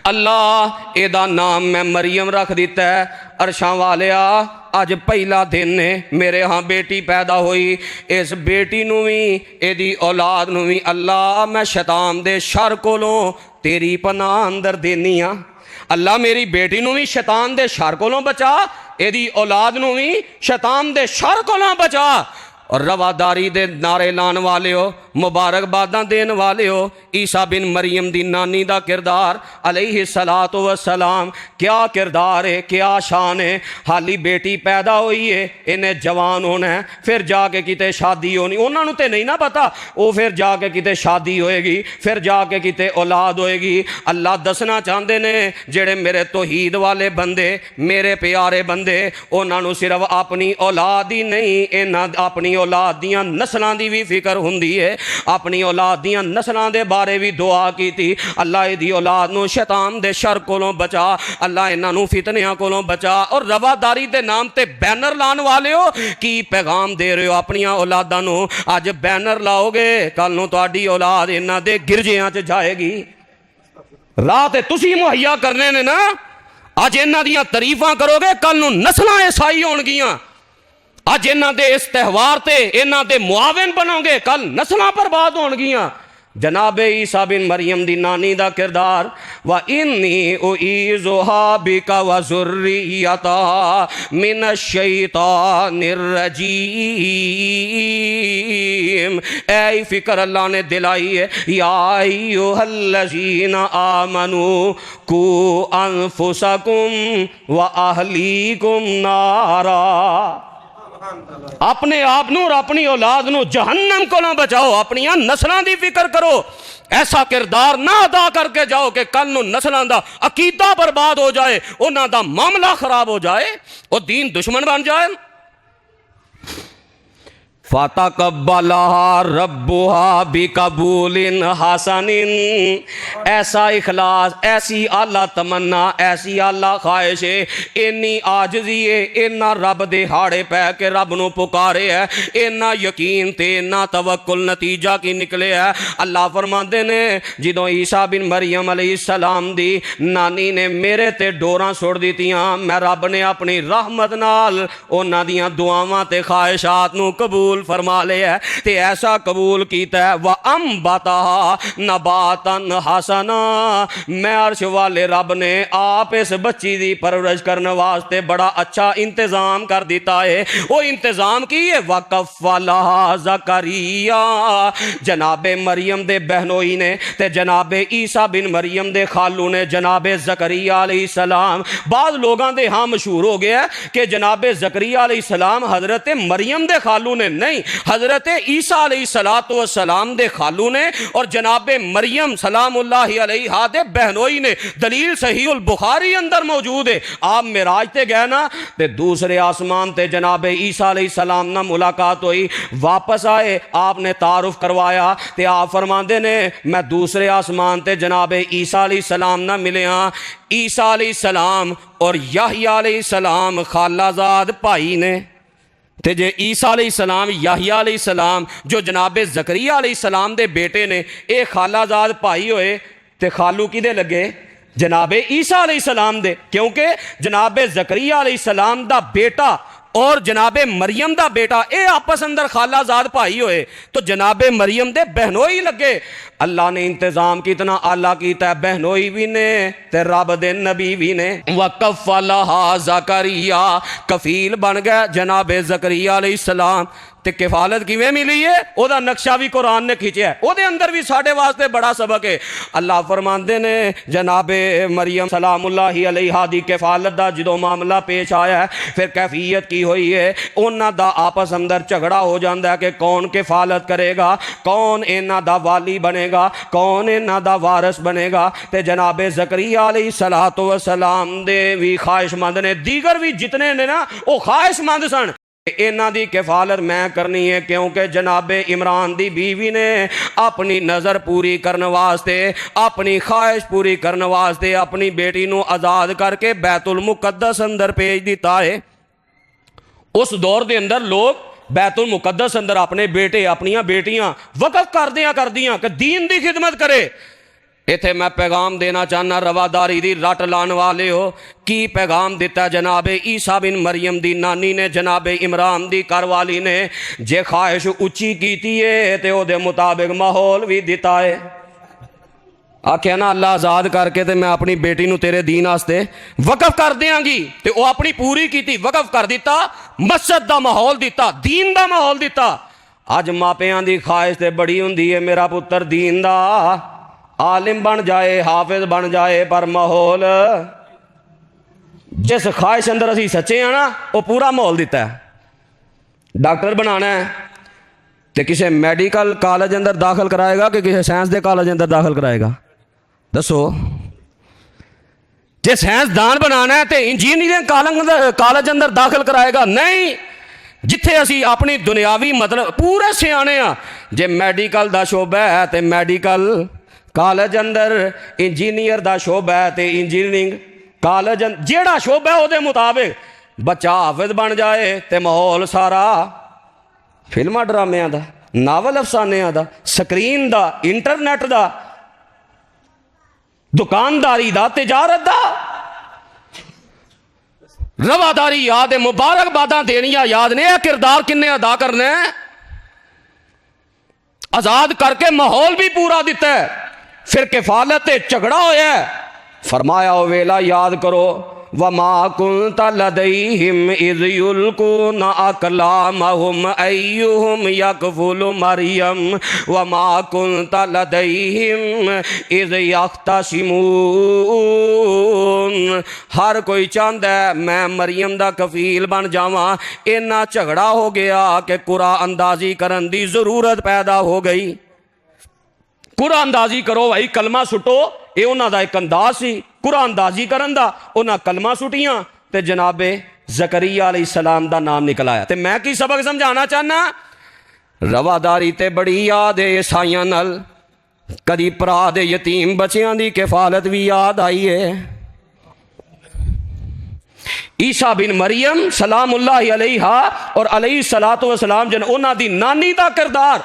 अल्लाह एदा नाम मैं मरियम रख दिता है। अरशां वालिया अज पहला दिन ने मेरे हाँ बेटी पैदा हुई। इस बेटी नू भी एदी औलाद नू भी अल्लाह मैं शैतान दे शर कोलों तेरी पनाह अंदर देनी आ। अल्लाह मेरी बेटी नू भी शैतान दे शर कोलों बचा, एदी औलाद नू भी शैतान दे शर कोलों बचा। और रवादारी दे नारे लाने वाले हो, मुबारकबादा देने वाले हो, ईसा बिन मरियम दी नानी दा किरदार अलैहि सलातो व सलाम क्या किरदार है, क्या शान है। हाली बेटी पैदा हुई है, इन्हें जवान होना है, फिर जाके किते शादी होनी। उन्होंने तो नहीं ना पता, वो फिर जाके किते शादी होएगी, फिर जाके किते औलाद होएगी। अल्लाह दसना चाहते ने जेड़े मेरे तौहीद वाले बंदे, मेरे प्यारे बंदे, उन्होंने सिर्फ अपनी औलाद ही नहीं, इन्हां अपनी औलाद दियां नस्लां दी भी फिक्र हुंदी है। अपनी औलाद दियां नस्लां दे बारे भी दुआ की थी, अल्लाह इहदी औलाद नूं शैतान दे शर कोलों बचा, अल्लाह इन्हां नूं फितनियां कोलों बचा। और रवादारी दे नाम ते बैनर लाने वाले हो, की पैगाम दे रहे हो अपनियां औलादां नूं? अज बैनर लाओगे, कल नूं तुहाडी औलाद इन्हां दे गिरजियां च जाएगी। राह ते तुसीं मुहैया करने ने ना, अज इन्हां दियां तारीफां करोगे, कल नूं नस्लां ईसाई होणगियां। अज इन्हां दे इस त्यौहार ते इन्हां दे मुआविन बनोगे, कल नस्लां बर्बाद होणगियां। जनाबे ईसा बिन मरियम दी नानी दा किरदार, व इन्नी उईज़ुहा बिका व ज़ुर्रियतहा मिनश शैतानिर रजीम। ऐ फिक्र अल्लाह ने दिलाई है, या अय्युहल्लज़ीना आमनू कू अनफुसकुम व अहलीकुम नारा। अपने आप नूं और अपनी औलाद नूं जहन्नम को ना बचाओ, अपनिया नस्लों की फिक्र करो। ऐसा किरदार ना अदा करके जाओ कि कल नूं नस्लों का अकीदा बर्बाद हो जाए, उन्हां दा मामला खराब हो जाए, वो दीन दुश्मन बन जाए। फ़तक़ब्बलहा रब्बुहा बिक़बूलिन हसनिन, ऐसा इखलास, ऐसी आला तमन्ना, ऐसी आला ख्वाहिश है, इन्नी आजजी है, इन्ना रब दे हाड़े पै के रब नूं पुकारे है, इन्ना यकीन ते इन्ना तवक्कुल, नतीजा की निकले है। अल्लाह फरमाते ने जदों ईसा बिन मरियम अलैहिस्सलाम दी नानी ने मेरे ते डोरां सुट दित्तियां, मैं रब ने अपनी रहमत नाल उन्हां दियां दुआवां ते ख्वाहिशात नूं कबूल फरमा लिया ते ऐसा कबूल किया है। व अम्बतहा नबातन हसना, मैं अर्श वाले रब ने आप इस बच्ची दी परवरिश करने वास्ते बड़ा अच्छा इंतजाम कर दिता है। वो इंतजाम की है वकफ़लहा ज़करिया, जनाबे मरियम दे बहनोई ने ते जनाबे ईसा बिन मरियम दे खालू ने जनाबे ज़करिया अलैहिस्सलाम। बाद लोगों दे हाँ मशहूर हो गया कि जनाबे ज़करिया अलैहिस्सलाम हज़रत मरियम दे खालू ने, नहीं, हज़रत ईसा अलैहिस्सलाम दे खालू ने और जनाबे मरियम सलामुल्लाहि अलैहा दे बहनोई ने। दलील सहीहुल बुखारी अंदर मौजूद है। आप मिराज ते गए ना ते दूसरे आसमान ते जनाबे ईसा अलैहिस्सलाम ना मुलाकात हुई, वापस आए, आपने तारुफ करवाया ते आप फरमाते ने मैं दूसरे आसमान ते जनाबे ईसा अलैहिस्सलाम ना मिले हाँ। ईसा अलैहिस्सलाम और याहया अलैहिस्सलाम खालाजाद भाई ने, ते जे ईसा अलैहिस्सलाम याहया अलैहिस्सलाम जो जनाबे ज़करिया अलैहिस्सलाम दे बेटे ने, ये खालाजाद भाई होए ते खालू किदे लगे? जनाबे ईसा अलैहिस्सलाम दे, क्योंकि जनाबे ज़करिया अलैहिस्सलाम दा बेटा और जनाबे मरियम दा बेटा ये आपस अंदर खालाजाद भाई होए, तो जनाबे मरियम दे बहनोई लगे। अल्लाह ने इंतजाम कितना आला किया, बहनोई भी ने ते रब दे नबी भी ने। वकफ़लहा ज़करिया, कफील बन गया जनाबे ज़करिया अलैहिस्सलाम। ते किफालत किवें मिली है, ओदा नक्शा भी कुरान ने खिंचा है, ओदे अंदर भी साडे वास्ते बड़ा सबक है। अल्लाह फरमाते ने जनाबे मरियम सलामुल्लाहि अलैहा दी किफालत दा जदों मामला पेश आया है, फिर कैफियत की हुई है, उन्हां दा आपस अंदर झगड़ा हो जाता है कि कौन किफालत करेगा, कौन इन्हां दा वाली बनेगा, कौन इन्हां दा वारिस बनेगा। ते जनाबे ज़करिया अलैहिस्सलातु वस्सलाम दे भी ख्वाहिशमंद ने, दीगर भी जितने ने ना वो ख्वाहिशमंद सन, इन्हां दी किफालत मैं करनी है, क्योंकि जनाबे इमरान दी बीवी ने अपनी नज़र पूरी करने वास्ते, अपनी ख्वाहिश पूरी करने वास्ते अपनी बेटी नूं आज़ाद करके बैतुल मुकद्दस अंदर भेज दिता है। उस दौर के अंदर लोग बैतुल मुकद्दस अंदर अपने बेटे अपनियां बेटियां वक़्फ़ करदियां कि दीन की खिदमत करे। इत्थे मैं पैगाम देना चाहना, रवादारी दी रट लाने वाले हो, की पैगाम दिता जनाबे ईसा बिन मरियम दी नानी ने, जनाबे इमरान दी घरवाली ने। जे ख्वाहिश उच्ची कीती है तो उहदे मुताबिक माहौल भी दिता है। आख्या ना अल्लाह आज़ाद करके ते मैं अपनी बेटी नूं तेरे दीन वास्ते वक़्फ़ कर देंगी, तो वह अपनी पूरी की वक़्फ़ कर दिता, मस्जिद का माहौल दिता, दीन का माहौल दिता। अज मापियां दी ख्वाहिश ते बड़ी हुंदी है मेरा पुत्र दीन दा आलिम बन जाए, हाफिज बन जाए, पर माहौल जिस ख्वाहिश अंदर असी सच्चे हैं ना वो पूरा माहौल दिता है। डॉक्टर बनाना है तो किसी मैडिकल कॉलेज अंदर दाखिल कराएगा कि किसी साइंस के कॉलेज अंदर दाखिल कराएगा? दसो। जे साइंसदान बनाना है तो इंजीनियरिंग कॉलेज अंदर दाखिल कराएगा? नहीं। जिथे असी अपनी दुनियावी मतलब पूरे सियाने आ, जे मैडिकल का शोबा है तो मैडिकल कॉलेज अंदर, इंजीनियर का शोबा है तो इंजीनियरिंग कॉलेज, जेड़ा शोबा है उसके मुताबिक बच्चा हाफिज बन जाए तो माहौल सारा फिल्मा ड्रामिया का, नावल अफसानिया का, स्क्रीन का, इंटरनेट का, दुकानदारी का, तिजारत का। रवादारी याद है, मुबारकबादा देनियां याद ने, यह किरदार किन्ने अदा करना है? आजाद करके माहौल भी पूरा दिता है। फिर किफालत झगड़ा होया, फरमाया वो वेला याद करो वमा कुंत लदैहिम इज़ युल्कूना अक़लामहुम अय्युहुम यकफुलु मरियम वमा कुंत लदैहिम इज़ यख्तसिमून। हर कोई चाहता है मैं मरियम दा कफील बन जावां। इन्ना झगड़ा हो गया कि कुरान अंदाजी करन दी जरूरत पैदा हो गई। कुरान अंदाजी करो भाई, कलमा सुटो, ये उन्हां दा एक अंदाज सी कुरान अंदाजी करन दा। उन्हां कलमा सुटियां ते जनाबे ज़करिया अलैहिस्सलाम दा नाम निकल आया। ते मैं की सबक समझाना चाहना, रवादारी ते बड़ी याद है ईसाइयां नाल। कदी भरा दे यतीम बच्चियां दी किफालत भी याद आई है। ईसा बिन मरियम सलामुल्लाहि अलैहा और अलैहिस्सलातु वस्सलाम जन उन्हां दी नानी दा किरदार,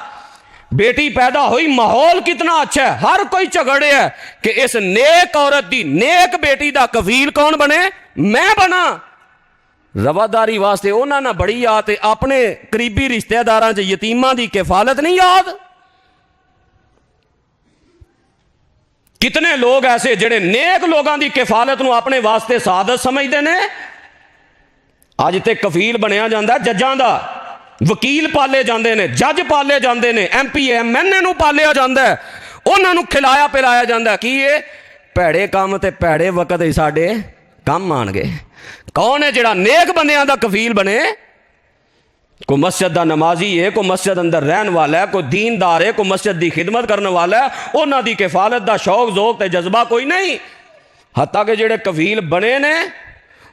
बेटी पैदा हुई, माहौल कितना अच्छा है। हर कोई झगड़े है कि इस नेक औरत दी नेक बेटी दा कफील कौन बने, मैं बना। रवादारी वास्ते उन्हां ना बड़ी याद है, अपने करीबी रिश्तेदारां च यतीमां दी किफालत नहीं याद। कितने लोग ऐसे जेड़े नेक लोगों की किफालत नूं अपने वास्ते सादत समझते हैं। अज ते कफील बनया जाता जजां दा, वकील पाले जाते हैं, जज पाले जाते हैं, MP MNA नूं पालिया जाता है, उन्होंने खिलाया पिलाया जाता। कि ये भैड़े काम ते भैड़े वक्त ही साडे काम आण गए। कौन है जिहड़ा नेक बंदियां दा कफील बने? कोई मस्जिद का नमाजी है, कोई मस्जिद अंदर रहन वाला है, कोई दीनदार है, कोई मस्जिद की खिदमत करने वाला है। उन्हां दी किफालत का शौक जोक ते जज्बा कोई नहीं। हत्ता कि जिहड़े कफील बने ने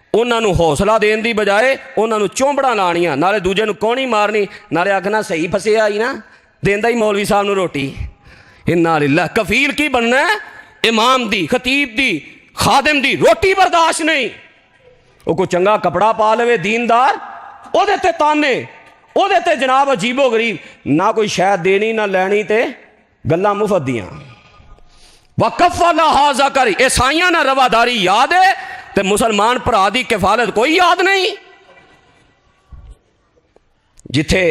उन्होंने हौसला देने की बजाय उन्होंने चौंबड़ा लानियां, नाले दूजे नूं कौणी मारनी, नाले आखना सही फसिया ही ना, देंदा ही मौलवी साहब नूं रोटी। इन्ना लिल्लाह। कफील की बनना है? इमाम दी, खतीब दी, खादिम दी रोटी बर्दाश्त नहीं। वो कोई चंगा कपड़ा पा लवे दीनदार, ओहदे ते ताने, ओहदे ते जनाब अजीबो गरीब, ना कोई शैद देनी ना लैनी, ते गल्लां मुफ्त दियां। वकफ़ला हाज़ा करी, ईसाइयां ना रवादारी याद है ते मुसलमान भरा दी किफालत कोई याद नहीं। जिथे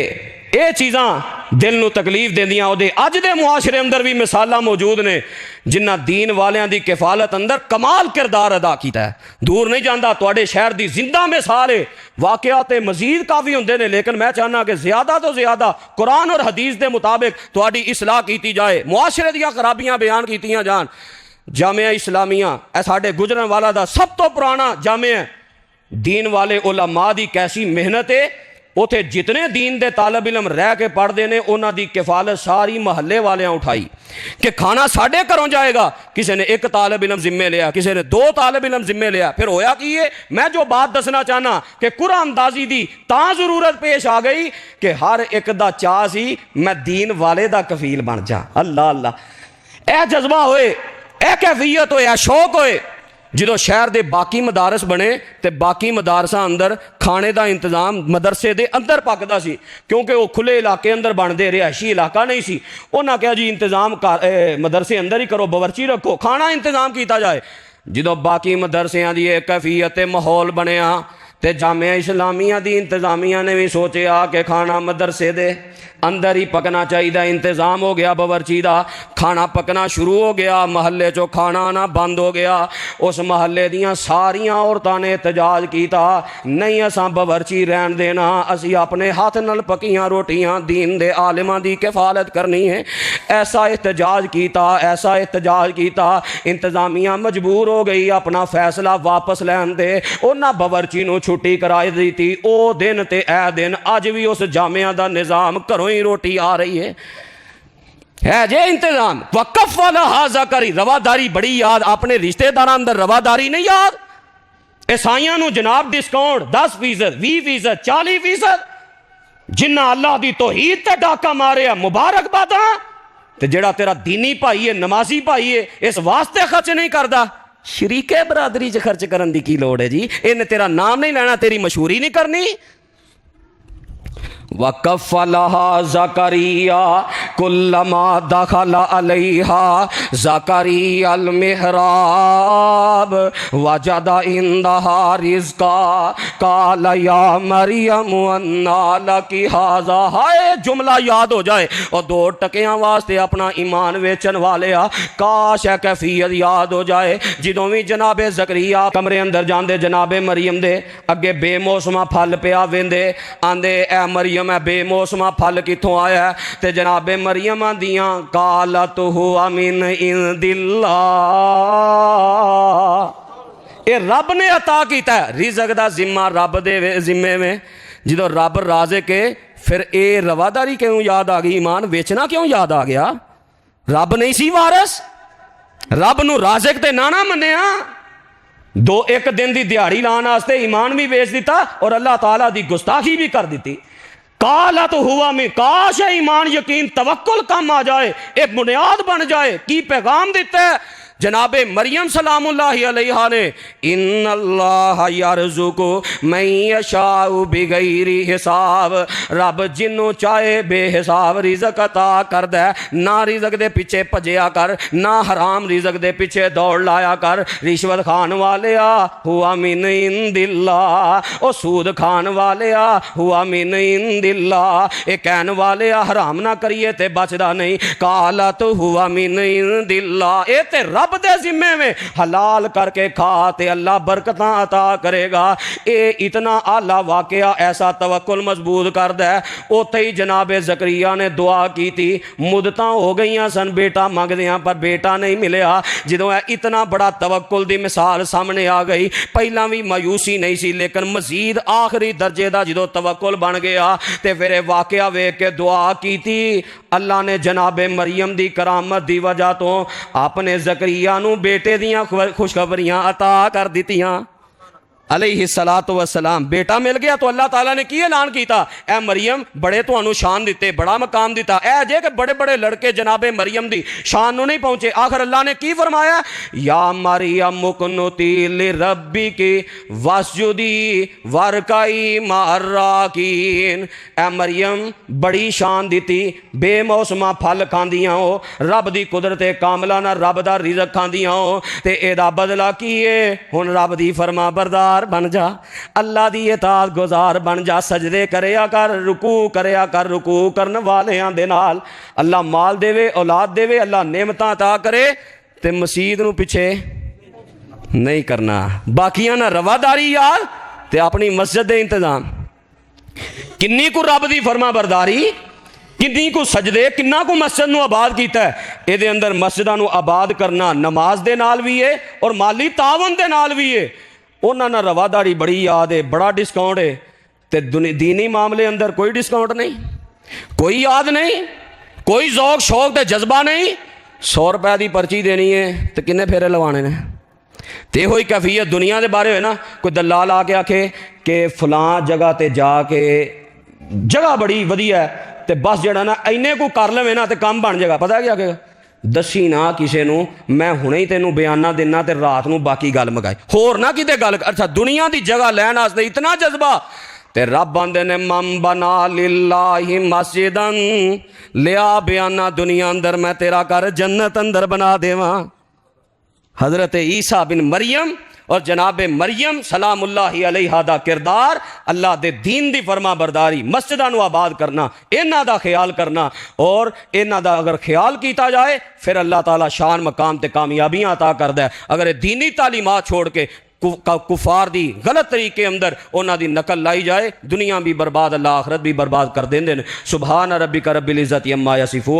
ये चीज़ां दिल नूं तकलीफ देंदियां, उहदे अज दे मुआशरे अंदर भी मिसालां मौजूद ने जिन्हां दीन वालियां दी किफालत अंदर कमाल किरदार अदा कीता है। दूर नहीं जाता, तुहाडे शहर दी जिंदा मिसाल है। वाकया ते मजीद काफ़ी होंदे ने, लेकिन मैं चाहना कि ज़्यादा तो ज़्यादा कुरान और हदीस के मुताबिक तुहाडी इसलाह की जाए, मुआशरे दीयां खराबियां बयान कीतियां जान। जामिया इस्लामिया ए साडे गुजरनवाला दा सब तो पुराना जामिया। दीन वाले उलमा दी कैसी मेहनत है। उथे जितने दीन दे तालब इलम रह के पढ़ते हैं, उन्हां दी किफालत सारी महल्ले वालियां उठाई कि खाना साडे घरों जाएगा। किसी ने एक तालब इलम जिम्मे लिया, किसी ने 2 तालब इलम जिम्मे लिया। फिर होया कि ये मैं जो बात दसना चाहना कि कुरान अंदाजी दी तां जरूरत पेश आ गई कि हर एक दा चाह सी मैं दीन वाले दा कफील बन जा। अल्लाह अल्लाह। यह जज्बा होए, यह कैफियत होए, शौक होए। जो शहर के बाकी मदारस बने तो बाकी मदारसा अंदर खाने का इंतजाम मदरसे के अंदर पकता सी, क्योंकि वो खुले इलाके अंदर बनते, रिहायशी इलाका नहीं सी। उन्हें कहा जी इंतजाम मदरसे अंदर ही करो, बावर्ची रखो, खाना इंतजाम किया जाए। जो बाकी मदरसियां की एक कैफियत माहौल बनया तो जामिया इस्लामिया की इंतजामिया ने भी सोचा कि खाना मदरसे दे अंदर ही पकना चाहिए। इंतजाम हो गया बावर्ची का, खाना पकना शुरू हो गया, महल्ले चो खाना आना बंद हो गया। उस महल्ले दियां सारियां औरतां ने एहतजाज किया, नहीं असां बावर्ची रहन देना, असी अपने हाथ नाल पकियां रोटियां दीन दे आलिमां दी किफालत करनी है। ऐसा एहतजाज किया, ऐसा एहतजाज किया, इंतजामिया मजबूर हो गई अपना फैसला वापस लैन दे। उन्हां बावर्ची नूं छुट्टी कराई दी थी। ओ दिन ते ए दिन अज भी उस जामिया का निज़ाम घरों ही रोटी आ रही है जे इंतजाम। वक़फ़ वाला हाज़ा करी, रवादारी बड़ी याद। अपने रिश्तेदार अंदर रवादारी नहीं याद। ईसाइयां नूं जनाब डिस्काउंट 10%, 20%, 40%। जिन्ना अल्लाह दी तौहीद ते डाका मारे मुबारकबादा। ते जेड़ा तेरा दीनी भाई है, नमाजी भाई है, इस वास्ते खर्च नहीं करता, शरीके बरादरी च खर्च करने की लोड़ है जी। इन्हें तेरा नाम नहीं लेना, तेरी मशहूरी नहीं करनी। वक़फ़लहा ज़करिया, कुल्लमा दखला अलैहा ज़करिया अल मिहराब वजदा इंदहा रिज़्का काला या मरियम अन्ना लकी हाज़ा। हाय जुमला याद हो जाए और 2 टकियां वास्ते अपना ईमान वेचन वाले आ, काश है कैफियत याद हो जाए। जदों भी जनाबे ज़करिया कमरे अंदर जाते जनाबे मरियम दे अगे बेमौसमा फल पिया वेंदे, आंदे ए मरियम है बेमौसमा फल कितों आया है? ते जनाबे मरियम आंदियां कालत हुआ मिन इंदिल्लाह, ये रब ने अता किया है। रिज़्क दा जिम्मा रब दे जिम्मे में, जो रब राज़े के फिर ये रवादारी क्यों याद आ गई, ईमान बेचना क्यों याद आ गया? रब नहीं सी वारस, रब नू राज़िक ते ना मन्निया, 1 दिन की दिहाड़ी लाने वास्ते ईमान भी बेच दिता और अल्लाह ताला दी गुस्ताखी भी कर दी। काला तो हुआ में, काश है ईमान यकीन तवक्कुल कम आ जाए, एक बुनियाद बन जाए। की पैगाम दिता है जनाबे मरियम सलामुल्लाहि अलैहा ने, इन्नल्लाह यरज़ुकु मन यशाउ बिगैरि हिसाब, रब जिन्हों चाहे बेहिसाब रिज़क अता करदा है। ना रिज़क दे पिछे भजया कर, ना हराम रिज़क दे पिछे दौड़ लाया कर। रिश्वत खान वाले हुआ मिन इंदिल्लाह, ओ सूद खान वाले हुआ मिन इंदिल्लाह, ये कहन वाले हराम ना करिए ते बचदा नहीं। काला तो हुआ मिन इंदिल्लाह, ये ते रब दे जिम्मे में, हलाल करके खा ते अल्लाह बरकत अता करेगा। ये इतना आला वाकया ऐसा तवक्कुल मजबूत करदा है। उत्थे ही जनाबे ज़करिया ने दुआ की थी, मुद्दत हो गई सन बेटा मंगदियां पर बेटा नहीं मिलया। जो इतना बड़ा तवक्कुल दी मिसाल सामने आ गई, पहला भी मायूसी नहीं सी, लेकिन मजीद आखिरी दर्जे का जो तवक्कुल बन गया तो फिर वाकया वेख के दुआ की थी। अल्लाह ने जनाबे मरियम दी करामत दी वजह तो अपने ज़करिया नू बेटे दियां खुशखबरियां अता कर दित्तियां अलैहिस्सलातु वस्सलाम। बेटा मिल गया तो अल्लाह ताला ने की ऐलान किया, ए मरियम बड़े तुहानू शान दिते, बड़ा मकाम दिता। ए जे कि बड़े बड़े लड़के जनाबे मरियम दी शान नू नहीं पहुंचे। आखिर अल्लाह ने की फरमाया, या मरियम मुकनुती लिरब्बिकी वस्जुदी वरकाई मार्राकीन। ए मरियम बड़ी शान दिती, बेमौसमा फल खांदियां हो, रब दी कुदरत कामला ना रब दा रिज़क खांदियां हो, ते एदा बदला की है? हुण रब दी फरमा बरदार बन जा, अल्लाह दी इताअत गुजार बन जा, सजदे करया कर, रुकू करया कर, रुकू करन वालियां दे नाल। अल्लाह माल देवे, औलाद देवे, अल्लाह नेमतां अता करे, ते मसीद नू पिछे नहीं करना। बाकियां ना रवादारी यार ते अपनी मस्जिद दे इंतजाम। किन्नी को रब दी फरमा बरदारी, किन्नी को सजदे, किन्ना को मस्जिद नू आबाद किया है। ये अंदर मस्जिदां नू आबाद करना नमाज दे नाल भी है और माली तावन दे नाल भी है। उन्होंने रवादारी बड़ी याद है, बड़ा डिस्काउंट है, तो दीनी मामले अंदर कोई डिस्काउंट नहीं, कोई याद नहीं, कोई जौक शौक ते जज्बा नहीं। 100 रुपए की पर्ची देनी है तो किन्ने फेरे लवाने ने। तो यही कैफियत दुनिया के बारे हो ना, कोई दलाल आके आखे कि फलां जगह ते जाके जगह बड़ी वधिया है, तो बस जरा ना इन्ने को कर लवे ना तो काम बन जाएगा। पता क्या आखेगा, दसी ना किसी नू, मैं हुणे ही तेनू बयाना देना ते रात नू बाकी गल मगाई, होर ना किते गल। अच्छा दुनिया की जगह लैन वास्ते इतना जज्बा, ते रब आंदे ने मम बना लिल्लाहि मस्जिदन, लिया बयाना दुनिया अंदर मैं तेरा घर जन्नत अंदर बना देवां। हजरत ईसा बिन मरियम और जनाबे मरियम सलामुल्लाहि अलैहा दा किरदार, अल्लाह दे दीन दी फरमा बरदारी, मस्जिदां नू आबाद करना, इन्हां दा ख्याल करना, और इन्हां दा अगर ख्याल किया जाए फिर अल्लाह ताला शान मकाम ते कामयाबियां अता करदा है। अगर दीनी तालीमात छोड़ के कुफार दी गलत तरीके अंदर उन्हां दी नकल लाई जाए, दुनिया भी बर्बाद अल्लाह आखरत भी बरबाद कर देंदे ने। सुभान रब्बिका रब्बिल इज्जति अम्मा यसिफून।